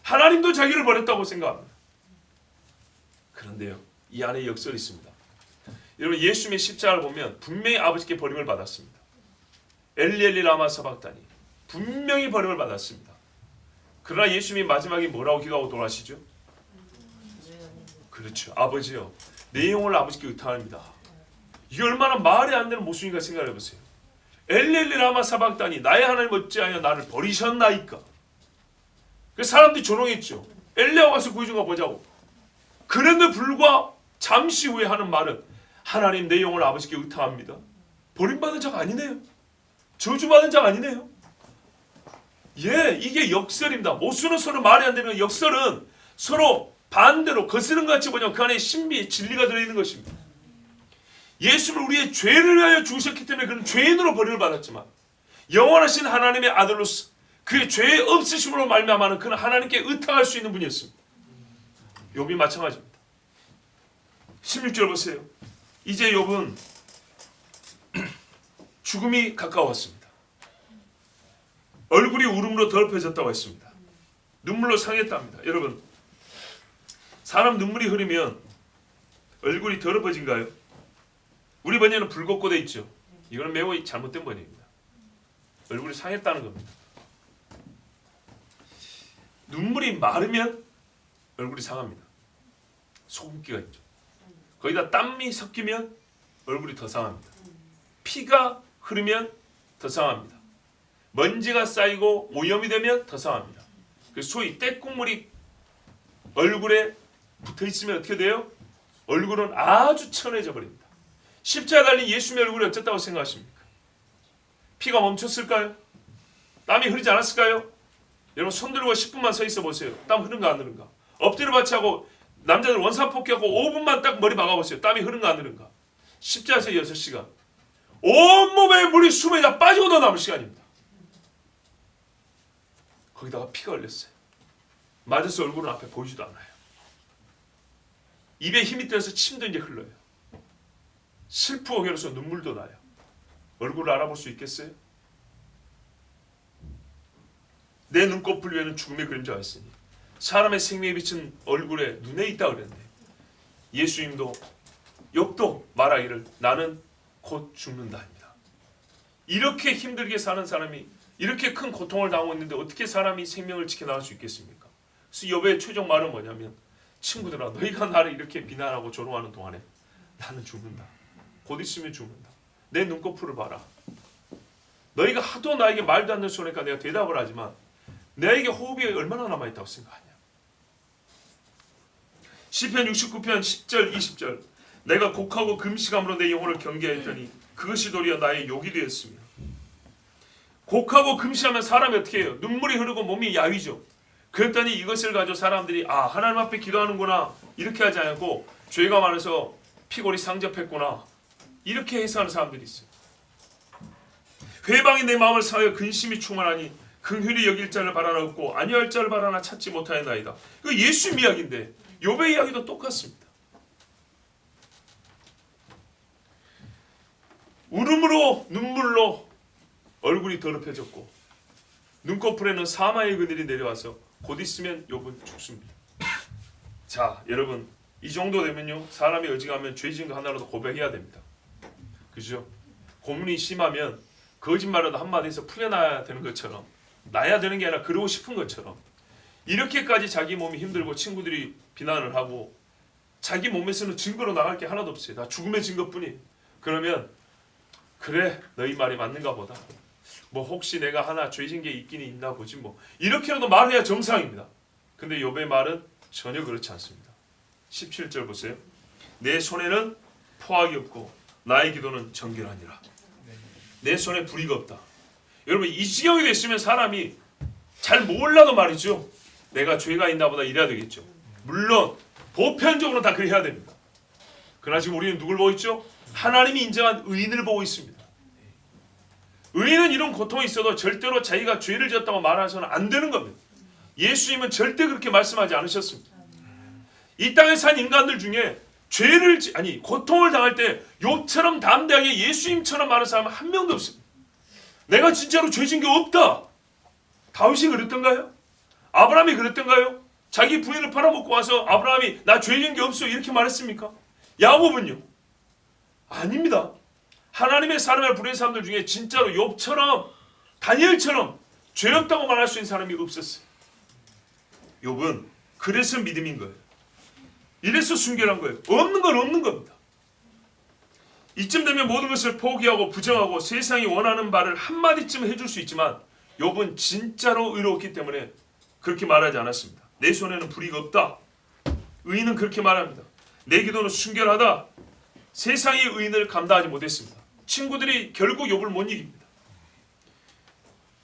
하나님도 자기를 버렸다고 생각합니다. 그런데요, 이 안에 역설이 있습니다. 여러분, 예수님의 십자가를 보면 분명히 아버지께 버림을 받았습니다. 엘리 라마 사박다니, 분명히 버림을 받았습니다. 그러나 예수님이 마지막에 뭐라고 기도하고 돌아가시죠? 그렇죠. 아버지요, 내 영혼을 아버지께 의탁합니다. 이게 얼마나 말이 안 되는 모순인가 생각해 보세요. 엘리 라마 사박다니, 나의 하나님 어찌하여 나를 버리셨나이까. 그래서 사람들이 조롱했죠. 엘리야 와서 구해준 거 보자고. 그런데 불과 잠시 후에 하는 말은 하나님 내 영혼을 아버지께 의탁합니다. 버림받은 자가 아니네요. 저주받은 자가 아니네요. 예, 이게 역설입니다. 모순은 서로 말이 안 되는, 역설은 서로 반대로 거스른 것 같이 보면 그 안에 신비, 진리가 들어있는 것입니다. 예수는 우리의 죄를 위하여 죽으셨기 때문에 그는 죄인으로 버림을 받았지만 영원하신 하나님의 아들로서 그의 죄 없으심으로 말미암아는 그는 하나님께 의탁할 수 있는 분이었습니다. 욥이 마찬가지입니다. 16절 보세요. 이제 욥은 죽음이 가까웠습니다. 얼굴이 울음으로 더럽혀졌다고 했습니다. 눈물로 상했답니다. 여러분, 사람 눈물이 흐르면 얼굴이 더럽어진가요? 우리 번역에는 붉었고 돼 있죠. 이건 매우 잘못된 번역입니다. 얼굴이 상했다는 겁니다. 눈물이 마르면 얼굴이 상합니다. 소금기가 있죠. 거기다 땀이 섞이면 얼굴이 더 상합니다. 피가 흐르면 더 상합니다. 먼지가 쌓이고 오염이 되면 더 상합니다. 그래서 소위 때국물이 얼굴에 붙어있으면 어떻게 돼요? 얼굴은 아주 천해져 버립니다. 십자가 달린 예수님의 얼굴이 어쨌다고 생각하십니까? 피가 멈췄을까요? 땀이 흐르지 않았을까요? 여러분 손 들고 10분만 서 있어 보세요. 땀 흐른가 안 흐른가? 엎드려 받치 하고 남자들 원사폭격하고 5분만 딱 머리 박아보세요. 땀이 흐른가 안 흐른가? 십자가에서 6시간. 온몸에 물이 숨에 다 빠지고도 남을 시간입니다. 거기다가 피가 흘렸어요. 맞아서 얼굴은 앞에 보이지도 않아요. 입에 힘이 들어서 침도 이제 흘러요. 슬프고 괴로워서 눈물도 나요. 얼굴을 알아볼 수 있겠어요? 내 눈꺼풀 위에는 죽음의 그림자가 있으니 사람의 생명에 비친 얼굴에 눈에 있다 그랬는데 예수님도 욥도 말하기를 나는 곧 죽는다 합니다. 이렇게 힘들게 사는 사람이 이렇게 큰 고통을 당하고 있는데 어떻게 사람이 생명을 지켜나갈 수 있겠습니까? 그래서 욥의 최종 말은 뭐냐면 친구들아 너희가 나를 이렇게 비난하고 조롱하는 동안에 나는 죽는다. 곧 있으면 죽는다. 내 눈꺼풀을 봐라. 너희가 하도 나에게 말도 안 되는 소리니까 내가 대답을 하지만 내게 호흡이 얼마나 남아있다고 생각하냐. 시편 69편 10절 20절 내가 곡하고 금식함으로 내 영혼을 경계했더니 그것이 도리어 나의 욕이 되었으며. 곡하고 금식하면 사람이 어떻게 해요? 눈물이 흐르고 몸이 야위죠. 그랬더니 이것을 가지고 사람들이 하나님 앞에 기도하는구나 이렇게 하지 않고 죄가 많아서 피골이 상접했구나 이렇게 해석하는 사람들이 있어요. 회방이 내 마음을 사하여 근심이 충만하니 긍휼히 여길 자를 바라나 없고 안위할 자를 바라나 찾지 못하였나이다. 그 예수님 이야기인데 욥의 이야기도 똑같습니다. 울음으로 눈물로 얼굴이 더럽혀졌고 눈꺼풀에는 사마의 그늘이 내려와서 곧 있으면 욥은 죽습니다. 자 여러분 이 정도 되면요 사람이 어지간하면 죄 지은 거 하나라도 고백해야 됩니다. 그죠? 고문이 심하면 거짓말라도 한마디에서 풀려나야 되는 것처럼 나야 되는 게 아니라 그러고 싶은 것처럼 이렇게까지 자기 몸이 힘들고 친구들이 비난을 하고 자기 몸에서는 증거로 나갈 게 하나도 없어요. 다 죽음의 증거뿐이에요. 그러면 그래 너희 말이 맞는가 보다. 뭐 혹시 내가 하나 죄진 게 있긴 있나 보지 뭐 이렇게라도 말해야 정상입니다. 근데 욥의 말은 전혀 그렇지 않습니다. 17절 보세요. 내 손에는 포악이 없고 나의 기도는 정결하니라. 내 손에 불의가 없다. 여러분 이 지경이 됐으면 사람이 잘 몰라도 말이죠. 내가 죄가 있나 보다 이래야 되겠죠. 물론 보편적으로 다 그래야 됩니다. 그러나 지금 우리는 누굴 보고 있죠? 하나님이 인정한 의인을 보고 있습니다. 의인은 이런 고통이 있어도 절대로 자기가 죄를 지었다고 말하서는 안 되는 겁니다. 예수님은 절대 그렇게 말씀하지 않으셨습니다. 이 땅에 산 인간들 중에 고통을 당할 때 욥처럼 담대하게 예수님처럼 말하는 사람은 한 명도 없습니다. 내가 진짜로 죄진 게 없다. 다윗이 그랬던가요? 아브라함이 그랬던가요? 자기 부인을 팔아먹고 와서 아브라함이 나 죄진 게 없어 이렇게 말했습니까? 야곱은요? 아닙니다. 하나님의 사람을 부르는 사람들 중에 진짜로 욥처럼 다니엘처럼 죄 없다고 말할 수 있는 사람이 없었어요. 욥은 그래서 믿음인 거예요. 이래서 순결한 거예요. 없는 건 없는 겁니다. 이쯤 되면 모든 것을 포기하고 부정하고 세상이 원하는 바를 한마디쯤 해줄 수 있지만 욥은 진짜로 의로웠기 때문에 그렇게 말하지 않았습니다. 내 손에는 불의가 없다. 의인은 그렇게 말합니다. 내 기도는 순결하다. 세상의 의인을 감당하지 못했습니다. 친구들이 결국 욥을 못 이깁니다.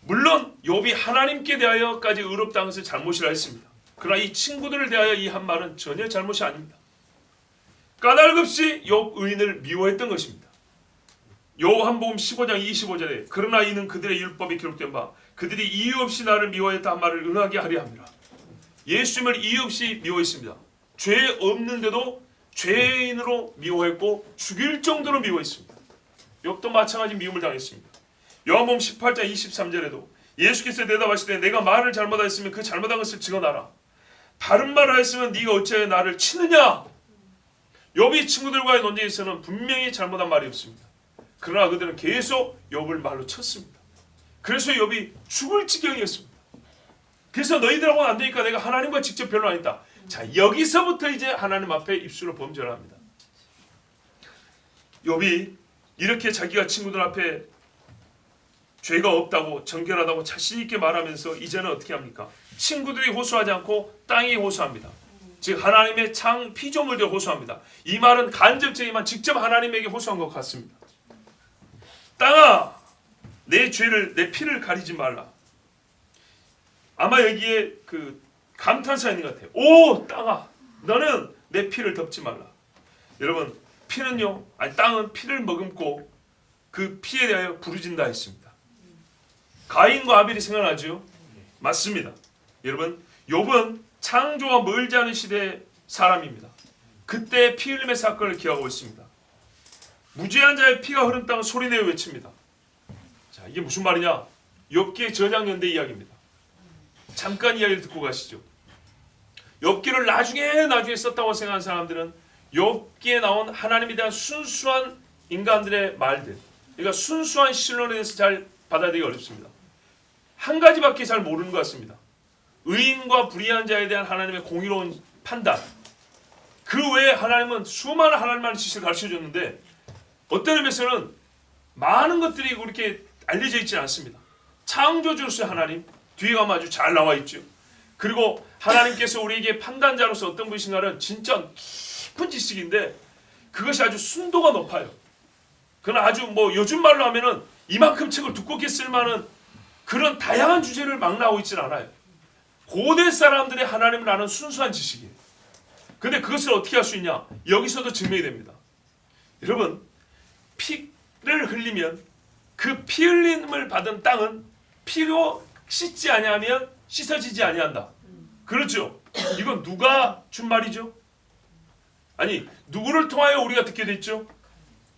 물론 욥이 하나님께 대하여까지 의롭다는 것을 잘못이라 했습니다. 그러나 이 친구들을 대하여 이 한 말은 전혀 잘못이 아닙니다. 까닭없이 욥 의인을 미워했던 것입니다. 요한복음 15장 25절에 그러나 이는 그들의 율법이 기록된 바 그들이 이유 없이 나를 미워했다 한 말을 응하게 하려 합니다. 예수님을 이유 없이 미워했습니다. 죄 없는데도 죄인으로 미워했고 죽일 정도로 미워했습니다. 욥도 마찬가지 미움을 당했습니다. 요한복음 18장 23절에도 예수께서 대답하시되 내가 말을 잘못하였으면 그 잘못한 것을 증언하라. 바른 말을 하였으면 네가 어찌하여 나를 치느냐. 욥이 친구들과의 논쟁에서는 분명히 잘못한 말이 없습니다. 그러나 그들은 계속 욥을 말로 쳤습니다. 그래서 욥이 죽을 지경이었습니다. 그래서 너희들하고는 안 되니까 내가 하나님과 직접 변론하겠다. 자, 여기서부터 이제 하나님 앞에 입술로 범죄를 합니다. 욥이 이렇게 자기가 친구들 앞에 죄가 없다고 정결하다고 자신 있게 말하면서 이제는 어떻게 합니까? 친구들이 호소하지 않고 땅이 호소합니다. 즉 하나님의 창 피조물들이 호소합니다. 이 말은 간접적이지만 직접 하나님에게 호소한 것 같습니다. 땅아, 내 죄를 내 피를 가리지 말라. 아마 여기에 그 감탄사 있는 것 같아요. 오 땅아, 너는 내 피를 덮지 말라. 여러분, 피는요, 아니 땅은 피를 머금고 그 피에 대하여 부르진다 했습니다. 가인과 아벨이 생각나죠? 맞습니다. 여러분, 욥은 창조와 멀지 않은 시대의 사람입니다. 그때 피 흘림의 사건을 기억하고 있습니다. 무죄한 자의 피가 흐른 땅은 소리내어 외칩니다. 자, 이게 무슨 말이냐? 욥기의 저작년대 이야기입니다. 잠깐 이야기를 듣고 가시죠. 욥기를 나중에 썼다고 생각하는 사람들은 욥기에 나온 하나님에 대한 순수한 인간들의 말들, 그러니까 순수한 신론에 대해서 잘 받아들이기 어렵습니다. 한 가지밖에 잘 모르는 것 같습니다. 의인과 불의한 자에 대한 하나님의 공의로운 판단. 그 외에 하나님은 수많은 하나님만의 지식을 가르쳐줬는데 어떤 의미에서는 많은 것들이 그렇게 알려져 있지 않습니다. 창조주로서의 하나님, 뒤에 가면 아주 잘 나와 있죠. 그리고 하나님께서 우리에게 판단자로서 어떤 분이신가는 진짜 깊은 지식인데 그것이 아주 순도가 높아요. 그건 아주 뭐 요즘 말로 하면은 이만큼 책을 두껍게 쓸 만한 그런 다양한 주제를 막 나오고 있지는 않아요. 고대 사람들의 하나님을 아는 순수한 지식이에요. 근데 그것을 어떻게 할 수 있냐? 여기서도 증명이 됩니다. 여러분, 피를 흘리면 그 피 흘림을 받은 땅은 피로 씻지 아니하면 씻어지지 아니한다. 그렇죠? 이건 누가 준 말이죠? 아니, 누구를 통하여 우리가 듣게 됐죠?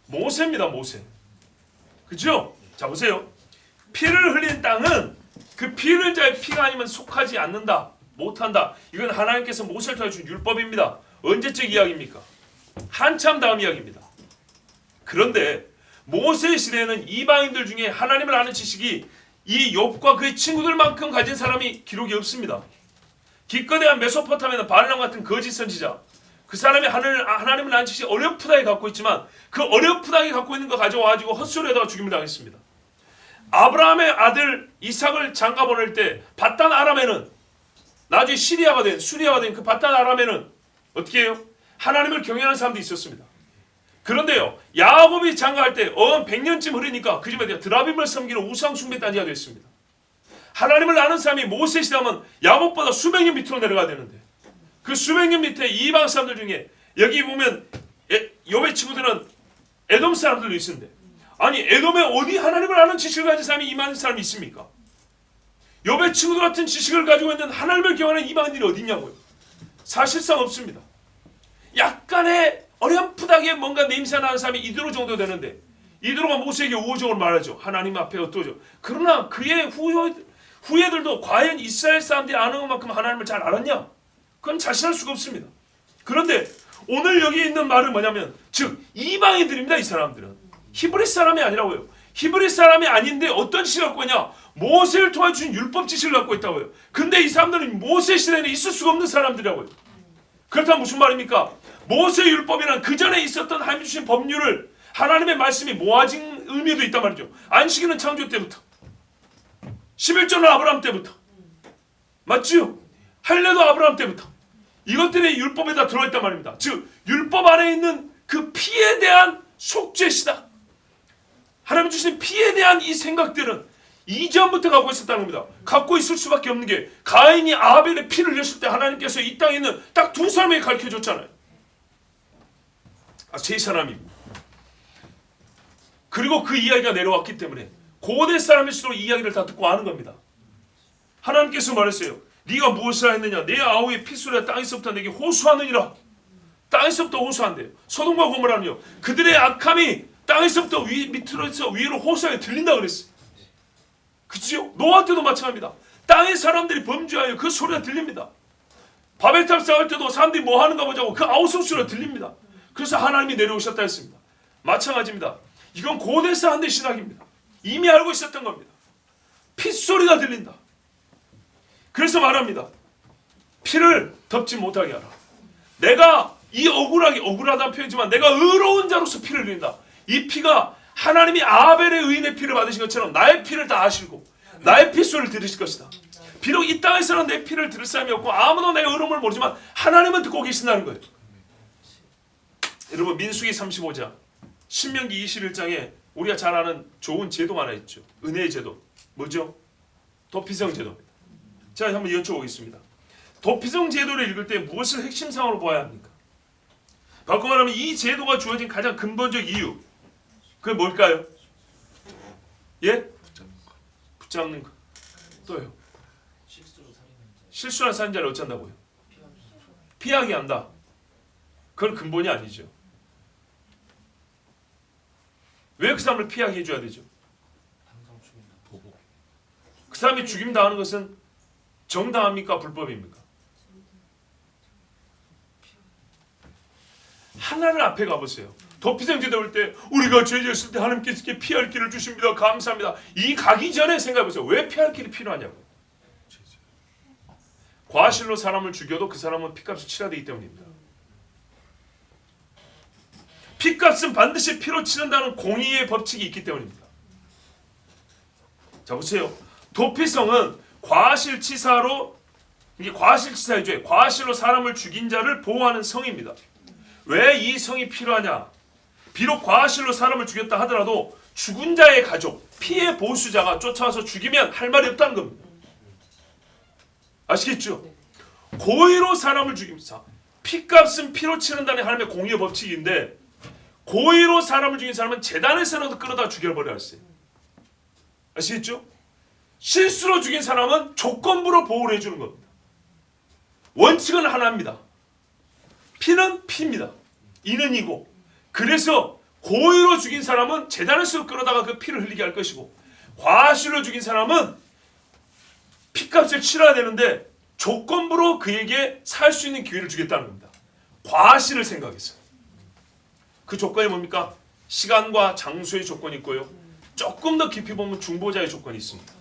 모세입니다. 모세. 그죠? 자, 보세요. 피를 흘린 땅은 그 피 흘린 자의 피가 아니면 속하지 않는다. 못한다. 이건 하나님께서 모세를 통해 준 율법입니다. 언제적 이야기입니까? 한참 다음 이야기입니다. 그런데 모세의 시대에는 이방인들 중에 하나님을 아는 지식이 이 욥과 그의 친구들만큼 가진 사람이 기록이 없습니다. 기껏해야 메소포타미아나 발람 같은 거짓 선지자, 그 사람이 하나님을 아는 지식이 어렴풋하게 갖고 있지만 그 어렴풋하게 갖고 있는 거 가져와가지고 헛소리에다가 죽임을 당했습니다. 아브라함의 아들 이삭을 장가 보낼 때 바단 아람에는 나중에 수리아가 된 그 바단 아람에는 어떻게 해요? 하나님을 경외하는 사람도 있었습니다. 그런데요, 야곱이 장가할 때 100년쯤 흐르니까 그 집에 드라빔을 섬기는 우상 숭배 단지가 됐습니다. 하나님을 아는 사람이 모세 시대하면 야곱보다 수백 년 밑으로 내려가야 되는데 그 수백 년 밑에 이방 사람들 중에 여기 보면 욥의 친구들은 에돔 사람들도 있는데 아니 에돔에 어디 하나님을 아는 지식을 가진 사람이 이만한 사람이 있습니까? 욥의 친구들 같은 지식을 가지고 있는 하나님을 경외하는 이방인들이 어디 있냐고요? 사실상 없습니다. 약간의 어렴풋하게 뭔가 냄새나는 사람이 이드로 정도 되는데 이드로가 모세에게 우호적으로 말하죠. 하나님 앞에 어떠죠. 그러나 그의 후예들도 과연 이스라엘 사람들이 아는 것만큼 하나님을 잘 알았냐? 그건 자신할 수가 없습니다. 그런데 오늘 여기 있는 말은 뭐냐면 즉 이방인들입니다. 이 사람들은 히브리 사람이 아니라고요. 히브리 사람이 아닌데 어떤 지식을 갖고 있냐? 모세를 통해 준 율법 지식을 갖고 있다고요. 근데 이 사람들은 모세 시대에는 있을 수가 없는 사람들이라고요. 그렇다면 무슨 말입니까? 모세 율법이란 그 전에 있었던 하나님 주신 법률을 하나님의 말씀이 모아진 의미도 있단 말이죠. 안식일은 창조 때부터 11조는 아브라함 때부터 맞지요? 할례도 아브라함 때부터 이것들이 율법에다 들어있단 말입니다. 즉 율법 안에 있는 그 피에 대한 속죄시다. 하나님 주신 피에 대한 이 생각들은 이전부터 갖고 있었다는 겁니다. 갖고 있을 수밖에 없는 게 가인이 아벨의 피를 흘렸을 때 하나님께서 이 땅에 있는 딱 두 사람에게 가르쳐줬잖아요. 세 사람이고 그리고 그 이야기가 내려왔기 때문에 고대 사람일수록 이 이야기를 다 듣고 아는 겁니다. 하나님께서 말했어요. 네가 무엇을 했느냐? 내 아우의 피소리가 땅에서부터 내게 호소하느니라. 땅에서부터 호소한대요. 소돔과 고모라는요. 그들의 악함이 땅에서부터 밑으로서 위로 호소하게 들린다 그랬어요. 그치요? 노아 때도 마찬가지입니다. 땅의 사람들이 범죄하여 그 소리가 들립니다. 바벨탑 쌓을 때도 사람들이 뭐 하는가 보자고 그 아우성 소리가 들립니다. 그래서 하나님이 내려오셨다 했습니다. 마찬가지입니다. 이건 고대 사람들의 신학입니다. 이미 알고 있었던 겁니다. 핏소리가 들린다. 그래서 말합니다. 피를 덮지 못하게 하라. 내가 이 억울하다는 표현이지만 내가 의로운 자로서 피를 흘린다. 이 피가 하나님이 아벨의 의인의 피를 받으신 것처럼 나의 피를 다 아시고 나의 피소를 들으실 것이다. 비록 이 땅에서는 내 피를 들을 사람이 없고 아무도 내 의로움을 모르지만 하나님은 듣고 계신다는 거예요. 여러분 민수기 35장 신명기 21장에 우리가 잘 아는 좋은 제도가 하나 있죠. 은혜의 제도. 뭐죠? 도피성 제도입니다. 자, 한번 여쭤보겠습니다. 도피성 제도를 읽을 때 무엇을 핵심상으로 보아야 합니까? 바꿔 말하면 이 제도가 주어진 가장 근본적 이유, 그게 뭘까요? 예? 붙잡는 거. 또요. 실수한 살인자를 어쩐다고요? 피하게 한다. 그건 근본이 아니죠. 왜 그 사람을 피하게 해줘야 되죠? 그 사람이 죽임 당하는 것은 정당합니까? 불법입니까? 하나님 앞에 가보세요. 도피성 제도 올 때 우리가 죄 지었을 때 하나님께서 피할 길을 주십니다. 감사합니다. 이 가기 전에 생각해보세요. 왜 피할 길이 필요하냐고. 과실로 사람을 죽여도 그 사람은 피값을 치러야 되기 때문입니다. 피값은 반드시 피로 치른다는 공의의 법칙이 있기 때문입니다. 자, 보세요. 도피성은 과실치사로, 이게 과실치사의 죄, 과실로 사람을 죽인 자를 보호하는 성입니다. 왜 이 성이 필요하냐? 비록 과실로 사람을 죽였다 하더라도 죽은 자의 가족, 피해 보수자가 쫓아와서 죽이면 할 말이 없다는 겁니다. 아시겠죠? 고의로 사람을 죽입니다. 피값은 피로 치른다는 하나님의 공의의 법칙인데 고의로 사람을 죽인 사람은 재단에서라도 끌어다 죽여버려야 했어요. 아시겠죠? 실수로 죽인 사람은 조건부로 보호를 해주는 겁니다. 원칙은 하나입니다. 피는 피입니다. 이는 이고. 그래서 고의로 죽인 사람은 재단에서 끌어다가 그 피를 흘리게 할 것이고 과실로 죽인 사람은 피값을 치러야 되는데 조건부로 그에게 살 수 있는 기회를 주겠다는 겁니다. 과실을 생각했어요. 그 조건이 뭡니까? 시간과 장소의 조건이 있고요. 조금 더 깊이 보면 중보자의 조건이 있습니다.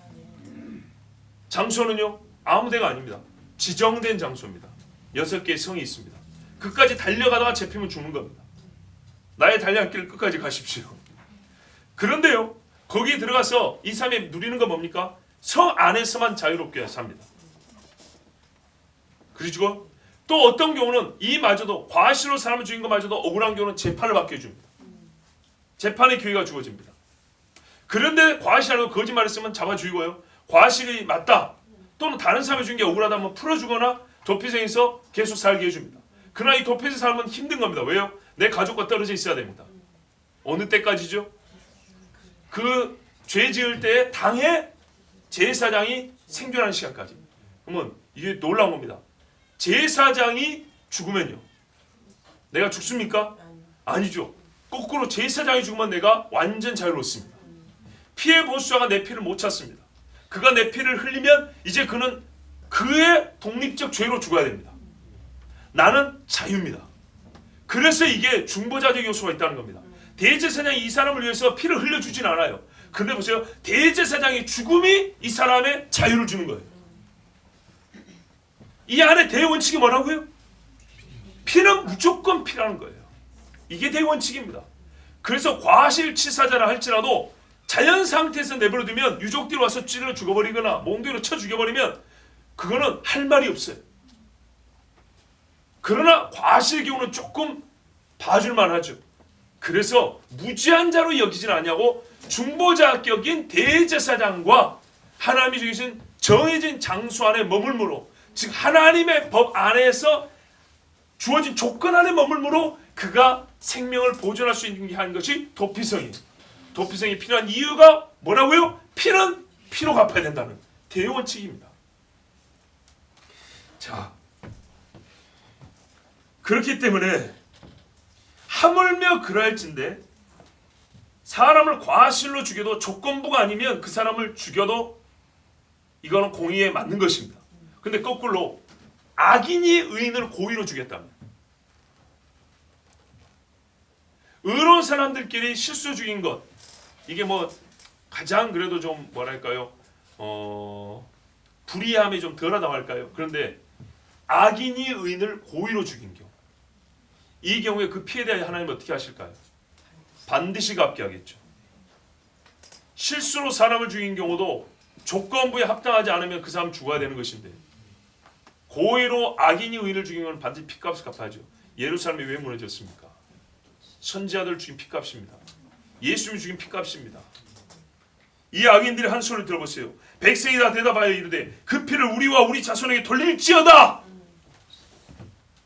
장소는요. 아무 데가 아닙니다. 지정된 장소입니다. 6개의 성이 있습니다. 그까지 달려가다가 잡히면 죽는 겁니다. 나의 달려갈 끝까지 가십시오. 그런데요. 거기에 들어가서 이 사람이 누리는 건 뭡니까? 성 안에서만 자유롭게 삽니다. 그리고 또 어떤 경우는 이마저도 과실로 사람을 죽인 것마저도 억울한 경우는 재판을 받게 해줍니다. 재판의 기회가 주어집니다. 그런데 과실하고 거짓말했으면 잡아 죽이고요. 과실이 맞다 또는 다른 사람이 죽인 게 억울하다면 풀어주거나 도피성에서 계속 살게 해줍니다. 그러나 이 도피성 삶은 힘든 겁니다. 왜요? 내 가족과 떨어져 있어야 됩니다. 어느 때까지죠? 그 죄 지을 때에 당해 제사장이 생존하는 시간까지. 그러면 이게 놀라운 겁니다. 제사장이 죽으면요. 내가 죽습니까? 아니죠. 거꾸로 제사장이 죽으면 내가 완전 자유롭습니다. 피해 보수자가 내 피를 못 찾습니다. 그가 내 피를 흘리면 이제 그는 그의 독립적 죄로 죽어야 됩니다. 나는 자유입니다. 그래서 이게 중보자적 요소가 있다는 겁니다. 대제사장이 이 사람을 위해서 피를 흘려주진 않아요. 그런데 보세요. 대제사장의 죽음이 이 사람의 자유를 주는 거예요. 이 안에 대원칙이 뭐라고요? 피는 무조건 피라는 거예요. 이게 대원칙입니다. 그래서 과실치사자라 할지라도 자연 상태에서 내버려두면 유족들이 와서 찔러 죽어버리거나 몽둥이로 쳐 죽여버리면 그거는 할 말이 없어요. 그러나 과실 경우는 조금 봐줄만 하죠. 그래서 무지한 자로 여기지는 않냐고 중보자격인 대제사장과 하나님이 주신 정해진 장소 안에 머물므로, 즉 하나님의 법 안에서 주어진 조건 안에 머물므로 그가 생명을 보존할 수 있는 게 한 것이 도피성이에요. 도피성이 필요한 이유가 뭐라고요? 피는 피로 갚아야 된다는 대원칙입니다. 자, 그렇기 때문에 하물며 그럴진데 사람을 과실로 죽여도 조건부가 아니면 그 사람을 죽여도 이거는 공의에 맞는 것입니다. 근데 거꾸로 악인이 의인을 고의로 죽였다면, 의로운 사람들끼리 실수 죽인 것, 이게 뭐 가장 그래도 좀 뭐랄까요, 불의함이 좀 덜하다고 할까요? 그런데 악인이 의인을 고의로 죽인 경우, 이 경우에 그 피해에 대해 하나님은 어떻게 하실까요? 반드시 갚게 하겠죠. 실수로 사람을 죽인 경우도 조건부에 합당하지 않으면 그 사람 죽어야 되는 것인데, 고의로 악인이 의인을 죽인 건 반드시 핏값을 갚아야죠. 예루살렘이 왜 무너졌습니까? 선지자들 죽인 핏값입니다. 예수님이 죽인 핏값입니다. 이 악인들이 한 소리를 들어보세요. 백성이 다 대답하여 이르되 그 피를 우리와 우리 자손에게 돌릴지어다.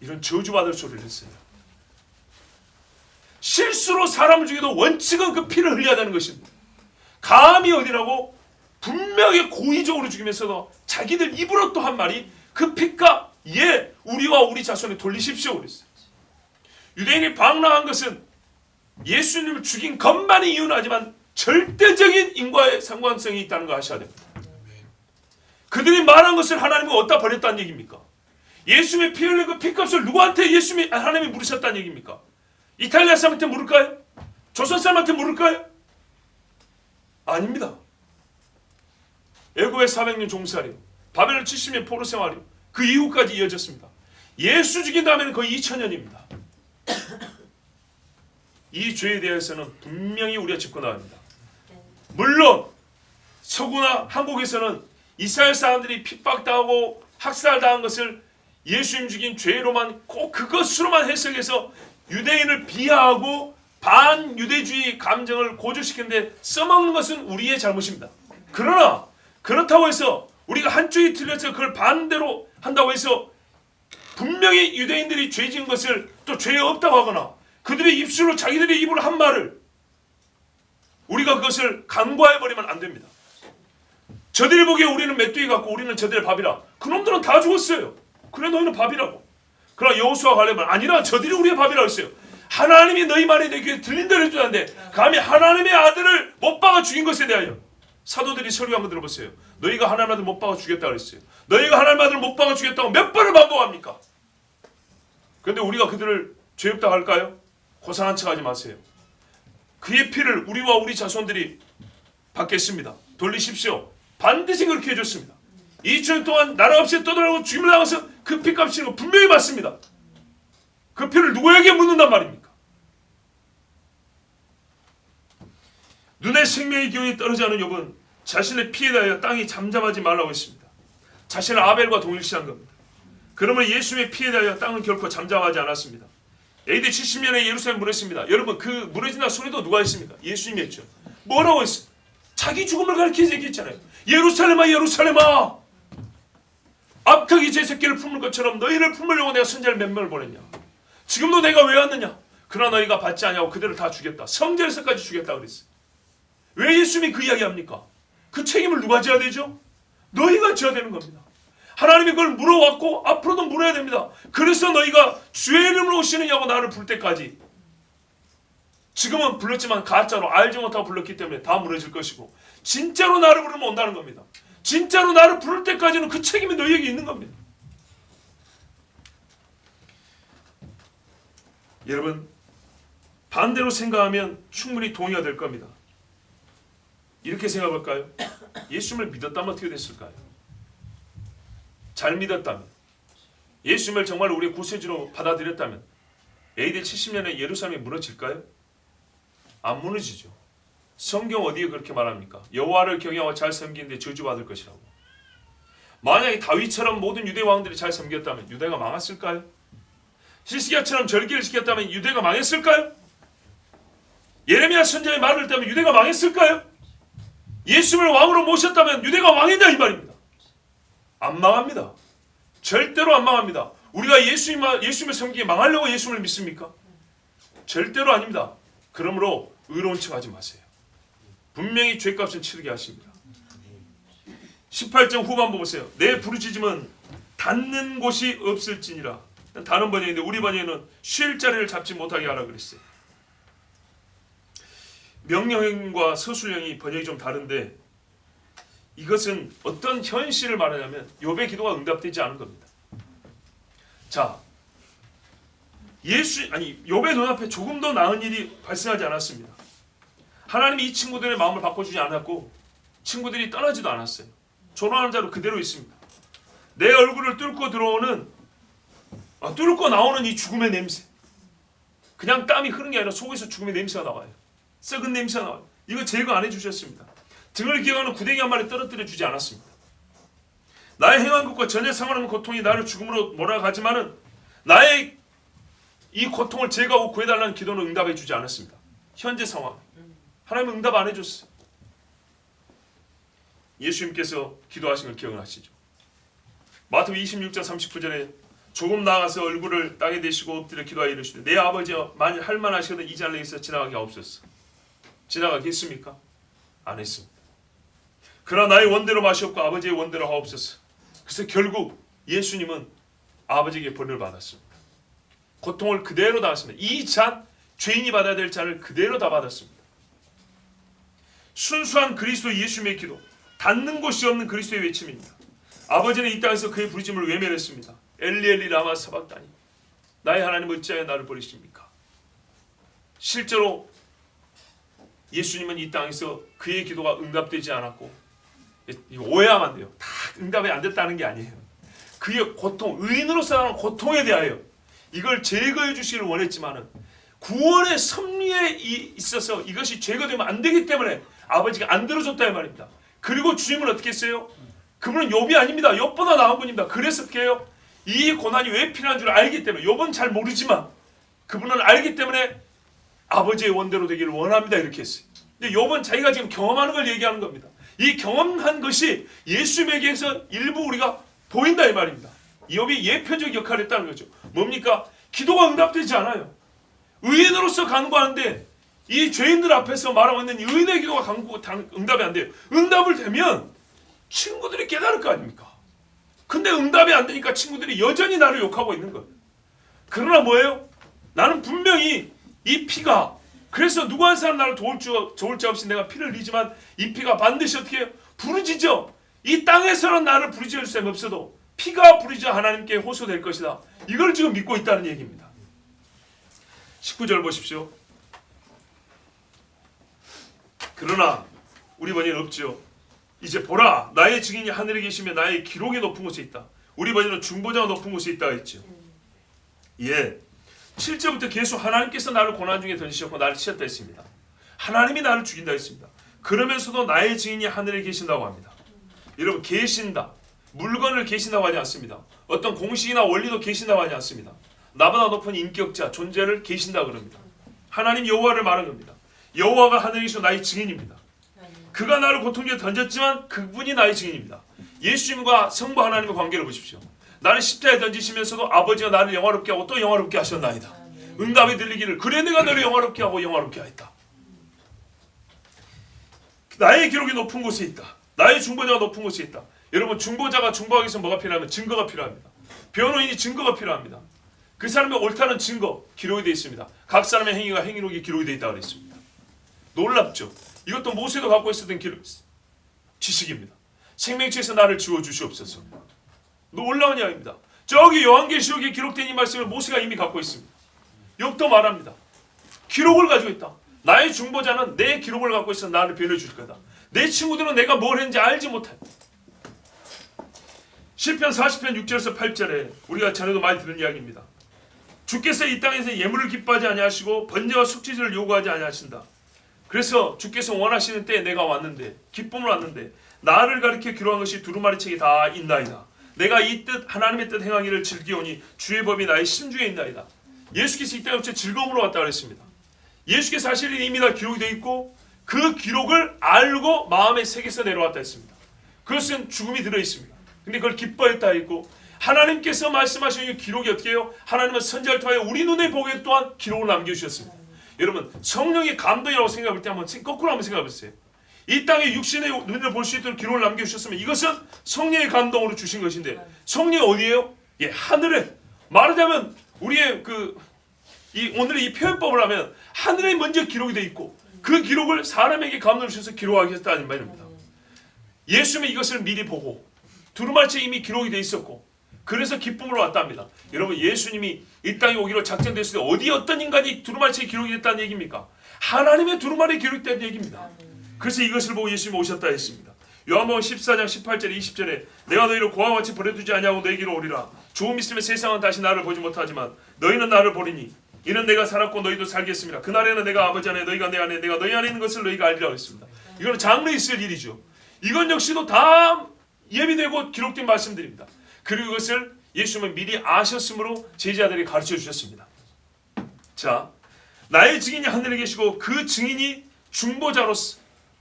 이런 저주받을 소리를 했어요. 실수로 사람을 죽여도 원칙은 그 피를 흘려야 되는 것입니다. 감히 어디라고 분명히 고의적으로 죽이면서도 자기들 입으로 또 한 말이 그 피가 예 우리와 우리 자손에 돌리십시오 그랬어요. 유대인이 방랑한 것은 예수님을 죽인 것만이 이유는 하지만 절대적인 인과의 상관성이 있다는 거 아셔야 됩니다. 그들이 말한 것을 하나님은 어디다 버렸다는 얘기입니까? 예수님의 피 흘린 그 피값을 누구한테 하나님이 물으셨다는 얘기입니까? 이탈리아 사람한테 물을까요? 조선 사람한테 물을까요? 아닙니다. 애굽의 400년 종살이, 바벨론 70년 포로 생활이 그 이후까지 이어졌습니다. 예수 죽인 다음에는 거의 2000년입니다. 이 죄에 대해서는 분명히 우리가 짚고 나갑니다. 물론 서구나 한국에서는 이스라엘 사람들이 핍박당하고 학살당한 것을 예수님 죽인 죄로만 꼭 그것으로만 해석해서 유대인을 비하하고 반유대주의 감정을 고조시키는데 써먹는 것은 우리의 잘못입니다. 그러나 그렇다고 해서 우리가 한쪽이 틀려서 그걸 반대로 한다고 해서 분명히 유대인들이 죄 지은 것을 또 죄 없다고 하거나 그들의 입술로 자기들의 입으로 한 말을 우리가 그것을 간과해버리면 안 됩니다. 저들이 보기에 우리는 메뚜기 같고 우리는 저들의 밥이라. 그놈들은 다 죽었어요. 그래 너희는 밥이라고. 그러나 여호수아 갈렙은 아니라 저들이 우리의 밥이라고 했어요. 하나님이 너희 말이 내 귀에 들린 대로 해주는데 감히 하나님의 아들을 못 박아 죽인 것에 대하여 사도들이 설교한 거 들어보세요. 너희가 하나님의 아들 못 박아 죽였다고 그랬어요. 너희가 하나님의 아들 못 박아 죽였다고 몇 번을 반복합니까? 그런데 우리가 그들을 죄 없다고 할까요? 고상한 척하지 마세요. 그의 피를 우리와 우리 자손들이 받겠습니다. 돌리십시오. 반드시 그렇게 해줬습니다. 2000년 동안 나라 없이 떠돌아가고 죽임을 당해서 그 피값이 거 분명히 받습니다. 그 피를 누구에게 묻는단 말입니까? 눈에 생명의 기운이 떨어지 않은 욥은 자신의 피에 대하여 땅이 잠잠하지 말라고 했습니다. 자신을 아벨과 동일시한 겁니다. 그러면 예수님의 피에 대하여 땅은 결코 잠잠하지 않았습니다. AD 70년에 예루살렘 무너졌습니다. 여러분 그 무너진다는 소리도 누가 했습니까? 예수님이 했죠. 뭐라고 했어요? 자기 죽음을 가리켜서 얘기했잖아요. 예루살렘아 예루살렘아 악하기 제 새끼를 품을 것처럼 너희를 품으려고 내가 선지자를 몇 명을 보냈냐. 지금도 내가 왜 왔느냐. 그러나 너희가 받지 아니하고 그들을 다 죽였다. 성전에서까지 죽였다 그랬어요. 왜 예수님이 그 이야기 합니까? 그 책임을 누가 져야 되죠? 너희가 져야 되는 겁니다. 하나님이 그걸 물어왔고 앞으로도 물어야 됩니다. 그래서 너희가 주의 이름으로 오시느냐고 나를 부를 때까지 지금은 불렀지만 가짜로 알지 못하고 불렀기 때문에 다 무너질 것이고 진짜로 나를 부르면 온다는 겁니다. 진짜로 나를 부를 때까지는 그 책임이 너희에게 있는 겁니다. 여러분 반대로 생각하면 충분히 동의가 될 겁니다. 이렇게 생각할까요? 예수님을 믿었다면 어떻게 됐을까요? 잘 믿었다면 예수님을 정말 우리의 구세주로 받아들였다면 AD 70년에 예루살렘이 무너질까요? 안 무너지죠. 성경 어디에 그렇게 말합니까? 여호와를 경외하고 잘 섬기는데 저주받을 것이라고. 만약에 다윗처럼 모든 유대 왕들이 잘 섬겼다면 유대가 망했을까요? 히스기야처럼 절기를 지켰다면 유대가 망했을까요? 예레미야 선지자의 말을 듣다면 유대가 망했을까요? 예수님을 왕으로 모셨다면 유대가 망했냐 이 말입니다. 안 망합니다. 절대로 안 망합니다. 우리가 예수님을 섬기게 망하려고 예수님을 믿습니까? 절대로 아닙니다. 그러므로 의로운 척하지 마세요. 분명히 죄값은 치르게 하십니다. 18절 후반부 보세요. 내 부르짖음은 닿는 곳이 없을지니라. 다른 번역인데 우리 번역에는 쉴 자리를 잡지 못하게 하라 그랬어요. 명령형과 서술형이 번역이 좀 다른데 이것은 어떤 현실을 말하냐면 욥의 기도가 응답되지 않은 겁니다. 자, 욥의 눈앞에 조금 더 나은 일이 발생하지 않았습니다. 하나님이 이 친구들의 마음을 바꿔주지 않았고 친구들이 떠나지도 않았어요. 조롱하는 자로 그대로 있습니다. 내 얼굴을 뚫고 뚫고 나오는 이 죽음의 냄새, 그냥 땀이 흐르는 게 아니라 속에서 죽음의 냄새가 나와요. 썩은 냄새가 나와요. 이거 제거 안 해주셨습니다. 등을 기어가는 구덩이 한 마리 떨어뜨려 주지 않았습니다. 나의 행한 것과 전혀 상관없는 고통이 나를 죽음으로 몰아가지만은 나의 이 고통을 제거하고 구해달라는 기도는 응답해 주지 않았습니다. 현재 상황 하나님은 응답 안 해줬어요. 예수님께서 기도하신 걸 기억나시죠? 마태복음 26장 39절에 조금 나아가서 얼굴을 땅에 대시고 엎드려 기도하여 이르시되 내 아버지여 만일 할만하시거든 이 잔에서 지나가게 하옵소서. 지나가겠습니까? 안 했습니다. 그러나 나의 원대로 마시옵고 아버지의 원대로 하옵소서. 그래서 결국 예수님은 아버지에게 벌을 받았습니다. 고통을 그대로 당했습니다. 이 잔, 죄인이 받아야 될 잔을 그대로 다 받았습니다. 순수한 그리스도 예수님의 기도, 닿는 곳이 없는 그리스도의 외침입니다. 아버지는 이 땅에서 그의 부르심을 외면했습니다. 엘리 엘리 라마 사박다니, 나의 하나님 어찌하여 나를 버리십니까? 실제로 예수님은 이 땅에서 그의 기도가 응답되지 않았고, 이거 오해하면 안 돼요. 다 응답이 안 됐다는 게 아니에요. 그의 고통, 의인으로서 하는 고통에 대하여 이걸 제거해 주시기를 원했지만은 구원의 섭리에 있어서 이것이 제거되면 안 되기 때문에 아버지가 안 들어줬다 이 말입니다. 그리고 주님은 어떻게 했어요? 그분은 욥이 아닙니다. 욥보다 나은 분입니다. 그래서 어떻게 해요? 이 고난이 왜 필요한 줄 알기 때문에, 욥은 잘 모르지만 그분은 알기 때문에 아버지의 원대로 되기를 원합니다. 이렇게 했어요. 근데 욥은 자기가 지금 경험하는 걸 얘기하는 겁니다. 이 경험한 것이 예수님에게서 일부 우리가 보인다 이 말입니다. 욥이 예표적 역할을 했다는 거죠. 뭡니까? 기도가 응답되지 않아요. 의인으로서 간구하는데 이 죄인들 앞에서 말하고 있는 의인의 기도가 응답이 안 돼요. 응답을 되면 친구들이 깨달을 거 아닙니까? 근데 응답이 안 되니까 친구들이 여전히 나를 욕하고 있는 거예요. 그러나 뭐예요? 나는 분명히 이 피가, 그래서 누구 한 사람 나를 도울 자 없이 내가 피를 흘리지만 이 피가 반드시 어떻게 해요? 부르짖어. 이 땅에서는 나를 부르짖을 수 없어도 피가 부르짖어 하나님께 호소될 것이다. 이걸 지금 믿고 있다는 얘기입니다. 19절 보십시오. 그러나 우리 번역은 없죠. 이제 보라, 나의 증인이 하늘에 계시며 나의 기록이 높은 곳에 있다. 우리 번역은 중보자가 높은 곳에 있다고 했죠. 예, 7절부터 계속 하나님께서 나를 고난 중에 던지셨고 나를 치셨다 했습니다. 하나님이 나를 죽인다 했습니다. 그러면서도 나의 증인이 하늘에 계신다고 합니다. 여러분, 계신다, 물건을 계신다고 하지 않습니다. 어떤 공식이나 원리도 계신다고 하지 않습니다. 나보다 높은 인격자, 존재를 계신다고 그럽니다. 하나님 여호와를 말하는 겁니다. 여호와가 하늘에 계시고 나의 증인입니다. 그가 나를 고통 중에 던졌지만 그분이 나의 증인입니다. 예수님과 성부 하나님의 관계를 보십시오. 나를 십자가에 던지시면서도 아버지가 나를 영화롭게 하고 또 영화롭게 하셨나이다. 응답이 들리기를 그래 내가 너를 영화롭게 하고 영화롭게 하였다. 나의 기록이 높은 곳에 있다. 나의 중보자가 높은 곳에 있다. 여러분, 중보자가 중보하기 위해서 뭐가 필요하면 증거가 필요합니다. 변호인이 증거가 필요합니다. 그 사람의 옳다는 증거 기록이 되어 있습니다. 각 사람의 행위가 행위록이 기록이 되어 있다고 했습니다. 놀랍죠? 이것도 모세도 갖고 있었던 지식입니다. 생명책에서 나를 지워주시옵소서. 놀라운 이야기입니다. 저기 요한계시록에 기록된 이 말씀을 모세가 이미 갖고 있습니다. 욥도 말합니다. 기록을 가지고 있다. 나의 중보자는 내 기록을 갖고 있어 나를 변호해 줄 거다. 내 친구들은 내가 뭘 했는지 알지 못해. 시편 40편 6절에서 8절에 우리가 전에도 많이 들은 이야기입니다. 주께서 이 땅에서 예물을 기뻐하지 아니하시고 번제와 속죄제를 요구하지 아니하신다. 그래서 주께서 원하시는 때에 내가 왔는데, 기쁨을 왔는데 나를 가리켜 기록한 것이 두루마리 책에 다 있나이다. 내가 이 뜻 하나님의 뜻 행하기를 즐기오니 주의 법이 나의 심중에 있나이다. 예수께서 이 땅에 즐거움으로 왔다 그랬습니다. 예수께서 사실 이미 다 기록이 되어 있고 그 기록을 알고 마음에 새겨서 내려왔다 했습니다. 그것은 죽음이 들어있습니다. 근데 그걸 기뻐했다 했고, 하나님께서 말씀하신 기록이 어떻게 해요? 하나님은 선지자를 통하여 우리 눈에 보게 또한 기록을 남겨주셨습니다. 여러분, 성령의 감동이라고 생각할 때 거꾸로 한번 생각해 보세요. 이 땅에 육신의 눈을 볼 수 있도록 기록을 남겨주셨으면 이것은 성령의 감동으로 주신 것인데, 성령이 어디예요? 예, 하늘에. 말하자면 우리의 오늘의 이 표현법을 하면 하늘에 먼저 기록이 되어 있고 그 기록을 사람에게 감동을 주셔서 기록하겠다는 말입니다. 예수님이 이것을 미리 보고 두루마리책에 이미 기록이 되어 있었고 그래서 기쁨으로 왔답니다. 여러분, 예수님이 이 땅에 오기로 작정됐을 때 어디 어떤 인간이 두루마리책에 기록이 됐다는 얘기입니까? 하나님의 두루마리에 기록됐다는 얘기입니다. 그래서 이것을 보고 예수님이 오셨다 했습니다. 요한복음 14장 18절 20절에 내가 너희를 고아와 같이 버려두지 아니하고 너희에게로 오리라. 조금 있으면 세상은 다시 나를 보지 못하지만 너희는 나를 보리니 이는 내가 살았고 너희도 살겠습니다. 그날에는 내가 아버지 안에 너희가 내 안에 내가 너희 안에 있는 것을 너희가 알리라고 했습니다. 이거는 장래에 있을 일이죠. 이건 역시도 다 예비되고 기록된 말씀들입니다. 그리고 이것을 예수님은 미리 아셨으므로 제자들이 가르쳐 주셨습니다. 자, 나의 증인이 하늘에 계시고 그 증인이 중보자로서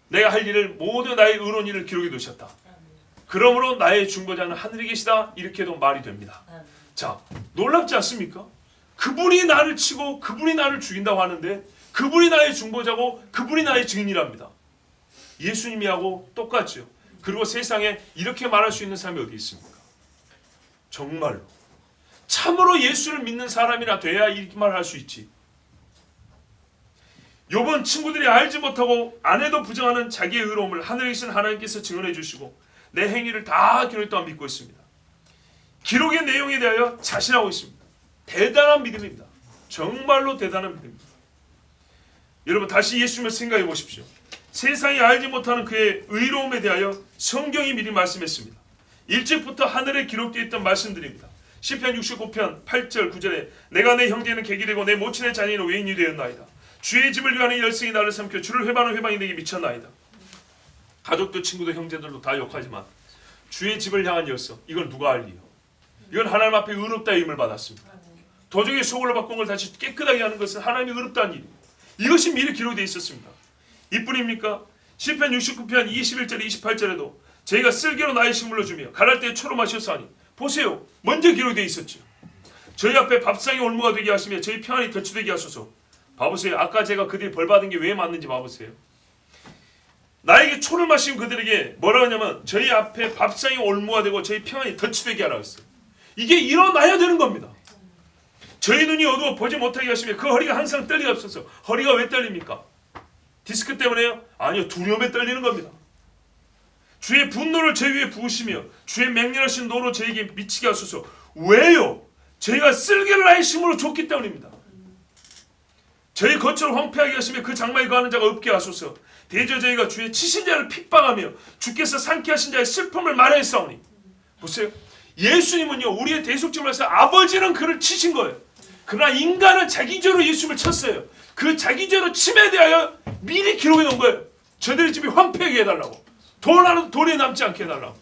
내가 할 일을 모두 나의 의로운 일을 기록해 두셨다. 그러므로 나의 중보자는 하늘에 계시다. 이렇게도 말이 됩니다. 자, 놀랍지 않습니까? 그분이 나를 치고 그분이 나를 죽인다고 하는데 그분이 나의 중보자고 그분이 나의 증인이랍니다. 예수님이 하고 똑같죠. 그리고 세상에 이렇게 말할 수 있는 사람이 어디 있습니까? 정말로 참으로 예수를 믿는 사람이나 돼야 이렇게 말할 수 있지. 욥은 친구들이 알지 못하고 안 해도 부정하는 자기의 의로움을 하늘에 계신 하나님께서 증언해 주시고 내 행위를 다 기록했다고 믿고 있습니다. 기록의 내용에 대하여 자신하고 있습니다. 대단한 믿음입니다. 정말로 대단한 믿음입니다. 여러분 다시 예수님을 생각해 보십시오. 세상이 알지 못하는 그의 의로움에 대하여 성경이 미리 말씀했습니다. 일찍부터 하늘에 기록되어 있던 말씀들입니다. 시편 69편 8절 9절에 내가 내 형제는 객이 되고 내 모친의 자녀는 외인이 되었나이다. 주의 집을 위하는 열성이 나를 삼켜 주를 회방하는 회방이 내게 미쳤나이다. 가족도 친구도 형제들도 다 욕하지만 주의 집을 향한 열성, 이걸 누가 알리요? 이건 하나님 앞에 의롭다 임을 받았습니다. 도적의 소굴로 바꾼 걸 다시 깨끗하게 하는 것은 하나님이 의롭다는 일입니다. 이것이 미리 기록되어 있었습니다. 이뿐입니까? 시편 69편 21절 28절에도 저희가 쓸개로 나의 식물로 주며 갈할 때에 초로 마셨사니 보세요. 먼저 기록되어 있었죠. 저희 앞에 밥상이 올무가 되게 하시며 저희 평안이 덧치되게 하소서. 봐보세요. 아까 제가 그들이 벌받은 게 왜 맞는지 봐보세요. 나에게 초를 마신 그들에게 뭐라고 하냐면 저희 앞에 밥상이 올무가 되고 저희 평안이 덧치되게 하라고 했어요. 이게 일어나야 되는 겁니다. 저희 눈이 어두워 보지 못하게 하시며 그 허리가 항상 떨리게 없어서. 허리가 왜 떨립니까? 디스크 때문에요? 아니요. 두려움에 떨리는 겁니다. 주의 분노를 저희 위에 부으시며 주의 맹렬하신 노로 저에게 미치게 하소서. 왜요? 저희가 쓸개를 나의 힘으로 줬기 때문입니다. 저희 거처를 황폐하게 하시며 그 장막에 거하는 자가 없게 하소서. 대저 저희가 주의 치신 자를 핍박하며 주께서 상케 하신 자의 슬픔을 말하였사오니. 보세요. 예수님은요 우리의 대속죄물에서 아버지는 그를 치신 거예요. 그러나 인간은 자기 죄로 예수님을 쳤어요. 그 자기 죄로 침에 대하여 미리 기록해 놓은 거예요. 저들의 집이 황폐하게 해달라고. 돌에 남지 않게 해달라고.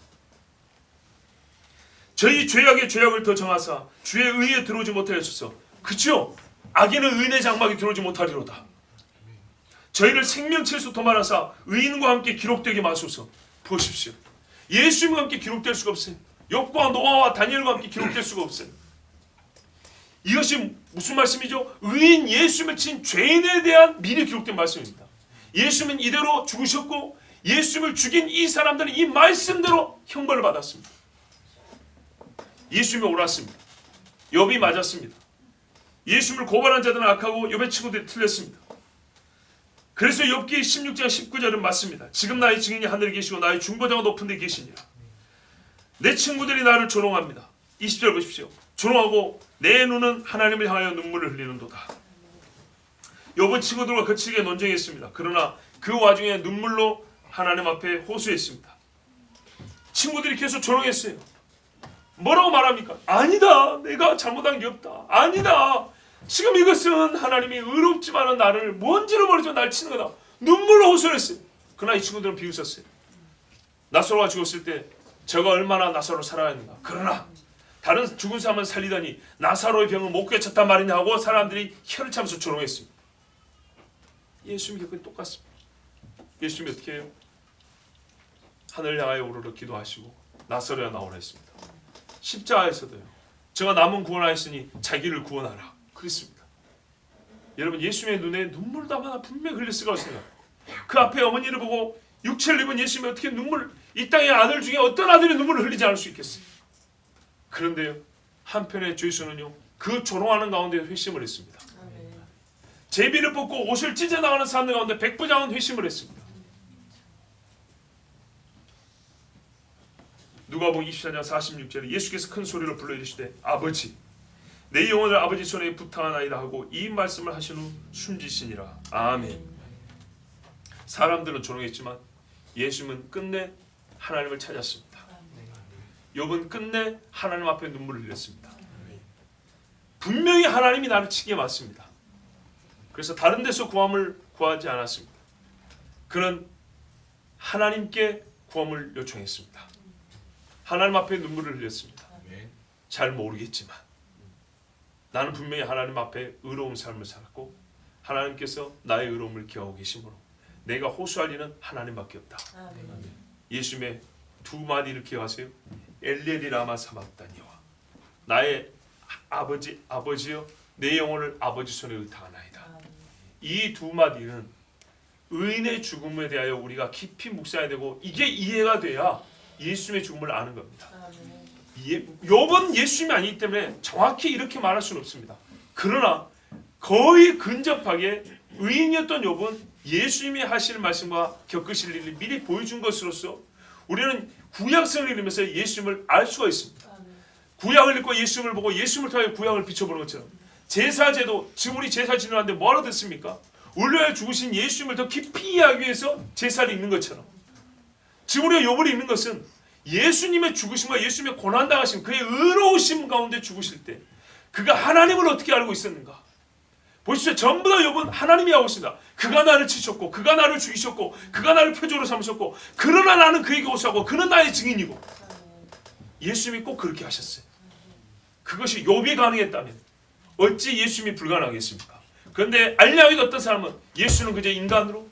저희 죄악의 죄악을 더 정하사 주의 의에 들어오지 못하게 하소서. 그치요? 악인은 의인의 장막에 들어오지 못하리로다. 저희를 생명칠수 도말하사 의인과 함께 기록되게 마소서. 보십시오. 예수님과 함께 기록될 수가 없어요. 욥과 노아와 다니엘과 함께 기록될 수가 없어요. 이것이 무슨 말씀이죠? 의인 예수님을 친 죄인에 대한 미리 기록된 말씀입니다. 예수님은 이대로 죽으셨고 예수님을 죽인 이 사람들은 이 말씀대로 형벌을 받았습니다. 예수님이 옳았습니다. 욥이 맞았습니다. 예수님을 고발한 자들은 악하고 욥의 친구들이 틀렸습니다. 그래서 욥기 16장 19절은 맞습니다. 지금 나의 증인이 하늘에 계시고 나의 중보자가 높은 데 계시니라. 내 친구들이 나를 조롱합니다. 20절 보십시오. 조롱하고 내 눈은 하나님을 향하여 눈물을 흘리는도다. 욥은 친구들과 거칠게 논쟁했습니다. 그러나 그 와중에 눈물로 하나님 앞에 호소했습니다. 친구들이 계속 조롱했어요. 뭐라고 말합니까? 아니다. 내가 잘못한 게 없다. 아니다. 지금 이것은 하나님이 의롭지만은 나를 뭔지를 모르지만 날 치는 거다. 눈물로 호소했어요. 그러나 이 친구들은 비웃었어요. 나사로가 죽었을 때 저가 얼마나 나사로 살아야했는가. 그러나 다른 죽은 사람은 살리더니 나사로의 병을 못 고쳤단 말이냐 하고 사람들이 혀를 차면서 조롱했습니다. 예수님이 그게 똑같습니다. 예수님이 어떻게 해요? 하늘 향하여 오르러 기도하시고 나사로야 나오라 했습니다. 십자가에서도요. 저가 남은 구원하였으니 자기를 구원하라. 그랬습니다. 여러분 예수님의 눈에 눈물 담아 분명히 흘렸을 거라고 생각해요. 그 앞에 어머니를 보고 육체를 입은 예수님이 어떻게 이 땅의 아들 중에 어떤 아들이 눈물을 흘리지 않을 수 있겠어요. 그런데요. 한편의 죄수는요. 그 조롱하는 가운데 회심을 했습니다. 제비를 뽑고 옷을 찢어나가는 사람들 가운데 백부장은 회심을 했습니다. 누가복음 24장 46절에 예수께서 큰 소리로 불러 이르시되 아버지 내 영혼을 아버지 손에 부탁하나이다 하고 이 말씀을 하신 후 숨지시니라. 아멘. 사람들은 조롱했지만 예수님은 끝내 하나님을 찾았습니다. 욥은 끝내 하나님 앞에 눈물을 흘렸습니다. 분명히 하나님이 나를 치게 맞습니다. 그래서 다른 데서 구함을 구하지 않았습니다. 그는 하나님께 구함을 요청했습니다. 하나님 앞에 눈물을 흘렸습니다. 잘 모르겠지만 나는 분명히 하나님 앞에 의로운 삶을 살았고 하나님께서 나의 의로움을 기하고 계심으로 내가 호소할 이는 하나님밖에 없다. 예수님의 두 마디를 기억하세요. 엘레리 라마 사박다니와 나의 아버지여 내 영혼을 아버지 손에 의탁하나이다. 이 두 마디는 의인의 죽음에 대하여 우리가 깊이 묵상해야 되고 이게 이해가 돼야 예수님의 죽음을 아는 겁니다. 욥은 예수님이 아니기 때문에 정확히 이렇게 말할 수는 없습니다. 그러나 거의 근접하게 의인이었던 욥은 예수님이 하실 말씀과 겪으실 일을 미리 보여준 것으로서 우리는 구약성을 읽으면서 예수님을 알 수가 있습니다. 구약을 읽고 예수님을 보고 예수님을 통해 구약을 비춰보는 것처럼 제사제도 지금 우리 제사 지내는데 뭐하러 듣습니까? 우리를 죽으신 예수님을 더 깊이 이해하기 위해서 제사를 읽는 것처럼 지금 우리가 욥을 읽는 것은 예수님의 죽으심과 예수님의 고난당하심 그의 의로우심 가운데 죽으실 때 그가 하나님을 어떻게 알고 있었는가. 보십시오. 전부 다 욥은 하나님이 하고 있습니다. 그가 나를 치셨고 그가 나를 죽이셨고 그가 나를 표적으로 삼으셨고 그러나 나는 그에게 호소하고 그는 나의 증인이고 예수님이 꼭 그렇게 하셨어요. 그것이 욥이 가능했다면 어찌 예수님이 불가능하겠습니까? 그런데 알량하게도 어떤 사람은 예수는 그저 인간으로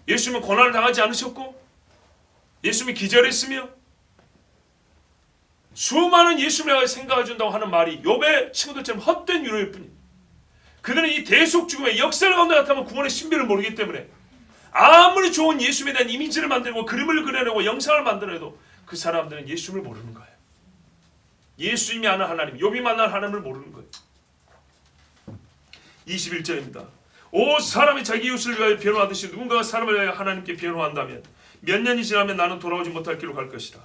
예수님은 고난을 당하지 않으셨고 예수님이 기절했으며 수많은 예수님에 대해 생각해 준다고 하는 말이 욥의 친구들처럼 헛된 위로일 뿐입니다. 그들은 이 대속 죽음의 역사를 가운데 나타나면 구원의 신비를 모르기 때문에 아무리 좋은 예수님에 대한 이미지를 만들고 그림을 그려내고 영상을 만들어도 그 사람들은 예수님을 모르는 거예요. 예수님이 아는 하나님, 욥이 만난 하나님을 모르는 거예요. 21절입니다. 오 사람이 자기 이웃을 위하여 변호하듯이 누군가가 사람을 위하여 하나님께 변호한다면 몇 년이 지나면 나는 돌아오지 못할 길로 갈 것이다.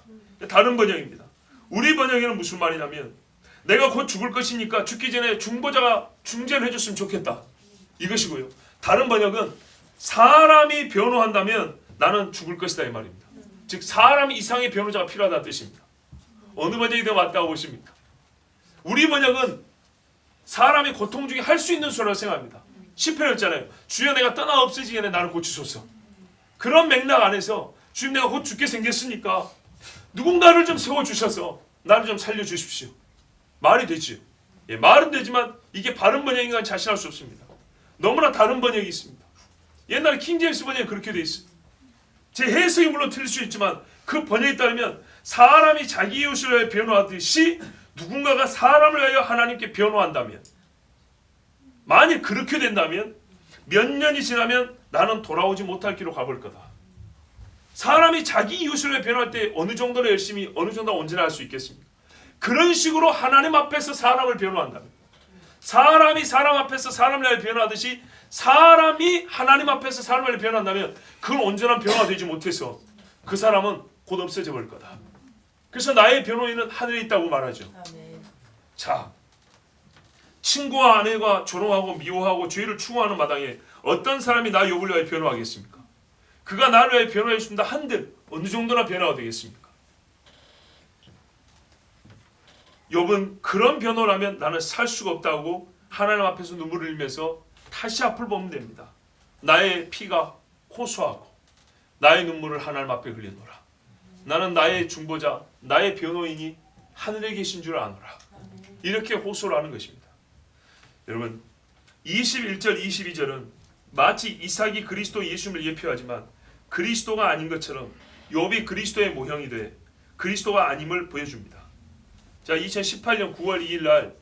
다른 번역입니다. 우리 번역에는 무슨 말이냐면 내가 곧 죽을 것이니까 죽기 전에 중보자가 중재를 해줬으면 좋겠다. 이것이고요. 다른 번역은 사람이 변호한다면 나는 죽을 것이다 이 말입니다. 즉 사람 이상의 변호자가 필요하다는 뜻입니다. 어느 번역이 더 맞다고 보십니까? 우리 번역은 사람이 고통 중에 할 수 있는 소리라고 생각합니다. 시편이었잖아요. 주여 내가 떠나 없어지기 전에 나를 고치소서. 그런 맥락 안에서 주님 내가 곧 죽게 생겼으니까 누군가를 좀 세워주셔서 나를 좀 살려주십시오. 말이 되지요. 예, 말은 되지만 이게 바른 번역인가 자신할 수 없습니다. 너무나 다른 번역이 있습니다. 옛날에 킹제임스 번역이 그렇게 돼 있어요. 제 해석이 물론 틀릴 수 있지만 그 번역에 따르면 사람이 자기 이웃을 위하여 변호하듯이 누군가가 사람을 위하여 하나님께 변호한다면 만일 그렇게 된다면 몇 년이 지나면 나는 돌아오지 못할 길로 가볼 거다. 사람이 자기 이웃을 위해 변호할 때 어느 정도로 열심히 어느 정도 온전할 수 있겠습니까? 그런 식으로 하나님 앞에서 사람을 변호한다면 사람이 사람 앞에서 사람을 위해 변호하듯이 사람이 하나님 앞에서 사람을 위해 변호한다면 그건 온전한 변호가 되지 못해서 그 사람은 곧 없어져 버릴 거다. 그래서 나의 변호인은 하늘에 있다고 말하죠. 자, 친구와 아내가 조롱하고 미워하고 죄를 추구하는 마당에 어떤 사람이 나 욥을 위하여 변호하겠습니까? 그가 나를 위하여 변호해 줍니다 한들 어느 정도나 변호가 되겠습니까? 욥은 그런 변호를 하면 나는 살 수가 없다고 하나님 앞에서 눈물을 흘리면서 다시 앞을 보면 됩니다. 나의 피가 호소하고 나의 눈물을 하나님 앞에 흘리노라. 나는 나의 중보자, 나의 변호인이 하늘에 계신 줄 아노라. 이렇게 호소를 하는 것입니다. 여러분 21절 22절은 마치 이삭이 그리스도 예수님을 예표하지만 그리스도가 아닌 것처럼 욥이 그리스도의 모형이 돼 그리스도가 아님을 보여줍니다. 자, 2018년 9월 2일 날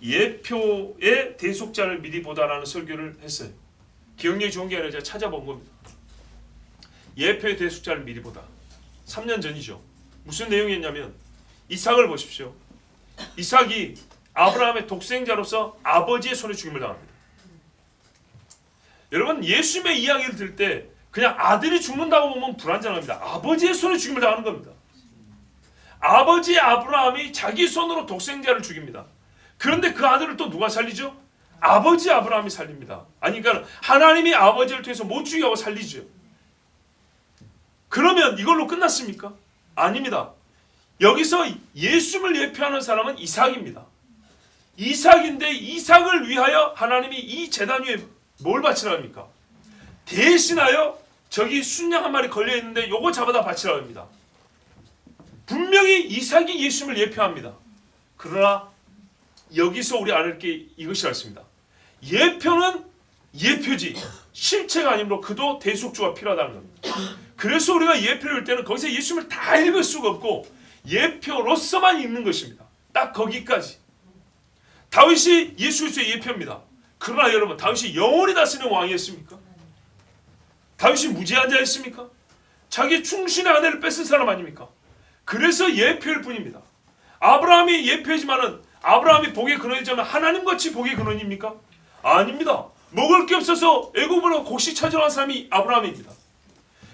예표의 대속자를 미리 보다라는 설교를 했어요. 기억력이 좋은 게 아니라 제가 찾아본 겁니다. 예표의 대속자를 미리 보다. 3년 전이죠. 무슨 내용이었냐면 이삭을 보십시오. 이삭이 아브라함의 독생자로서 아버지의 손에 죽임을 당합니다. 여러분 예수님의 이야기를 들을 때 그냥 아들이 죽는다고 보면 불안정합니다. 아버지의 손에 죽임을 당하는 겁니다. 아버지 아브라함이 자기 손으로 독생자를 죽입니다. 그런데 그 아들을 또 누가 살리죠? 아버지 아브라함이 살립니다. 아니 그러니까 하나님이 아버지를 통해서 못 죽이고 살리죠. 그러면 이걸로 끝났습니까? 아닙니다. 여기서 예수님을 예표하는 사람은 이삭입니다. 이삭인데 이삭을 위하여 하나님이 이 제단 위에 뭘 바치라 합니까? 대신하여 저기 순양 한 마리 걸려있는데 요거 잡아다 바치라 합니다. 분명히 이삭이 예수님을 예표합니다. 그러나 여기서 우리 알을 게 이것이 있습니다. 예표는 예표지 실체가 아니므로 그도 대속주가 필요하다는 겁니다. 그래서 우리가 예표를 읽을 때는 거기서 예수님을 다 읽을 수가 없고 예표로서만 읽는 것입니다. 딱 거기까지. 다윗이 예수 그리스도의 예표입니다. 그러나 여러분, 다윗이 영원히 다스리는 왕이었습니까? 다윗이 무지한 자였습니까? 자기 충신의 아내를 뺏은 사람 아닙니까? 그래서 예표일 뿐입니다. 아브라함이 예표이지만은 아브라함이 복의 근원이지만 하나님같이 복의 근원입니까? 아닙니다. 먹을 게 없어서 애굽으로 곡식 찾으러 간 사람이 아브라함입니다.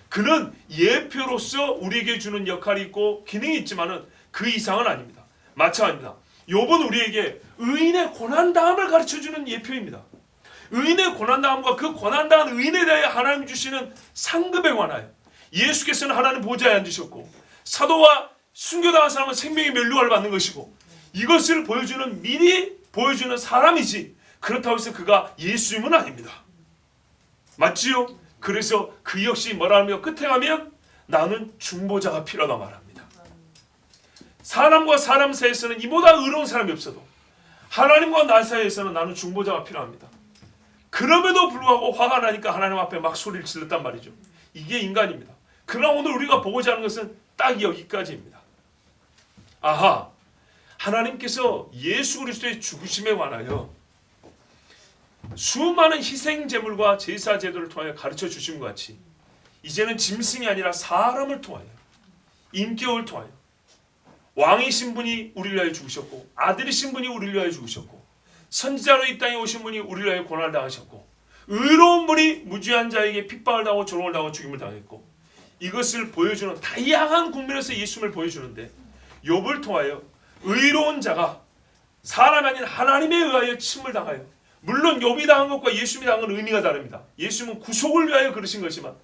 그는 예표로서 우리에게 주는 역할이 있고 기능이 있지만은 그 이상은 아닙니다. 마찬가지입니다. 욥은 우리에게 의인의 고난당함을 가르쳐주는 예표입니다. 의인의 고난당함과 그 고난당한 의인에 대하여 하나님 주시는 상급에 관하여 예수께서는 하나님 보좌에 앉으셨고 사도와 순교당한 사람은 생명의 면류관을 받는 것이고 이것을 보여주는 미리 보여주는 사람이지 그렇다고 해서 그가 예수님은 아닙니다. 맞지요? 그래서 그 역시 뭐라 하며 끝에 가면 나는 중보자가 필요하다 말합니다. 사람과 사람 사이에서는 이보다 의로운 사람이 없어도 하나님과 나 사이에서는 나는 중보자가 필요합니다. 그럼에도 불구하고 화가 나니까 하나님 앞에 막 소리를 질렀단 말이죠. 이게 인간입니다. 그러나 오늘 우리가 보고자 하는 것은 딱 여기까지입니다. 아하, 하나님께서 예수 그리스도의 죽으심에 관하여 수많은 희생 제물과 제사 제도를 통하여 가르쳐 주신 것 같이 이제는 짐승이 아니라 사람을 통하여 인격을 통하여 왕이신 분이 우리를 위하여 죽으셨고 아들이신 분이 우리를 위하여 죽으셨고 선지자로 이 땅에 오신 분이 우리를 위하여 고난을 당하셨고 의로운 분이 무죄한 자에게 핍박을 당하고 조롱을 당하고 죽임을 당했고 이것을 보여주는 다양한 국면에서 예수님을 보여주는데 욥을 통하여 의로운 자가 사람이 아닌 하나님에 의하여 침을 당하여 물론 욥이 당한 것과 예수님이 당한 건 의미가 다릅니다. 예수님은 구속을 위하여 그러신 것이지만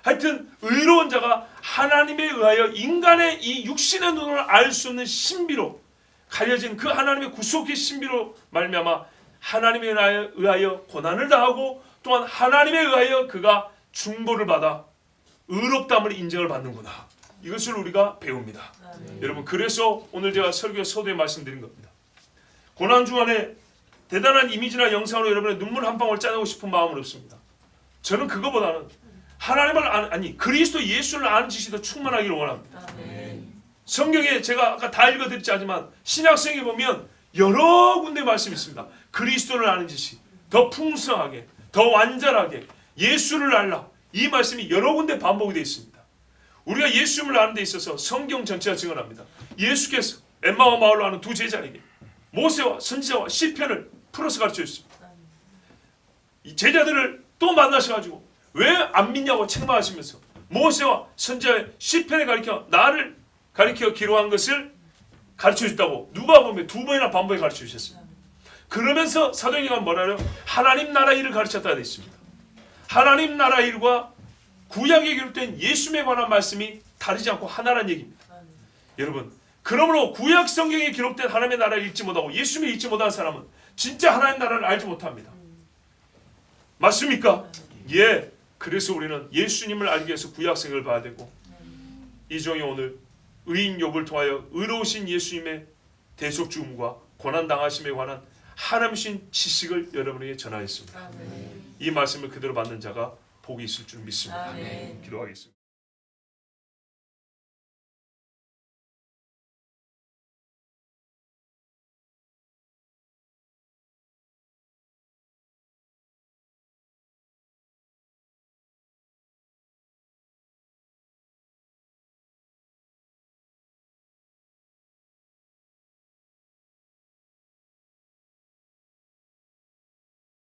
하여튼 의로운 자가 하나님에 의하여 인간의 이 육신의 눈으로 알 수 없는 신비로 가려진 그 하나님의 구속의 신비로 말미암아 하나님에 의하여 고난을 당하고 또한 하나님에 의하여 그가 중보를 받아 의롭다함을 인정을 받는구나. 이것을 우리가 배웁니다. 여러분 그래서 오늘 제가 설교 서두에 말씀드린 겁니다. 고난 중간에 대단한 이미지나 영상으로 여러분의 눈물 한 방울 짜내고 싶은 마음은 없습니다. 저는 그거보다는 하나님을 아니 그리스도 예수를 아는 지식이 더 충만하기를 원합니다. 성경에 제가 아까 다 읽어드리지 않지만 신약성에 보면 여러 군데 말씀이 있습니다. 그리스도를 아는 지식 더 풍성하게 더 완전하게 예수를 알라 이 말씀이 여러 군데 반복이 되어 있습니다. 우리가 예수님을 아는 데 있어서 성경 전체가 증언합니다. 예수께서 엠마오 마을로 하는 두 제자에게 모세와 선지자와 시편을 풀어서 가르쳐 주셨습니다. 이 제자들을 또 만나셔가지고 왜 안 믿냐고 책망하시면서 모세와 선지자의 시편에 가르쳐 나를 가르쳐 기록한 것을 가르쳐 줬다고 누가 보면 두 번이나 반복에 가르쳐 주셨습니다. 그러면서 사도행전가 뭐라요? 하나님 나라 일을 가르쳤다 되어 있습니다. 하나님 나라 일과 구약에 기록된 예수님에 관한 말씀이 다르지 않고 하나라는 얘기입니다. 여러분 그러므로 구약 성경에 기록된 하나님의 나라를 읽지 못하고 예수님을 읽지 못한 사람은 진짜 하나님 나라를 알지 못합니다. 맞습니까? 예. 그래서 우리는 예수님을 알기 위해서 구약 성경을 봐야 되고 이종이 오늘 의인 욥을 통하여 의로우신 예수님의 대속 죽음과 고난 당하심에 관한 하나님신 지식을 여러분에게 전하였습니다. 이 말씀을 그대로 받는 자가 복이 있을 줄 믿습니다. 기도하겠습니다.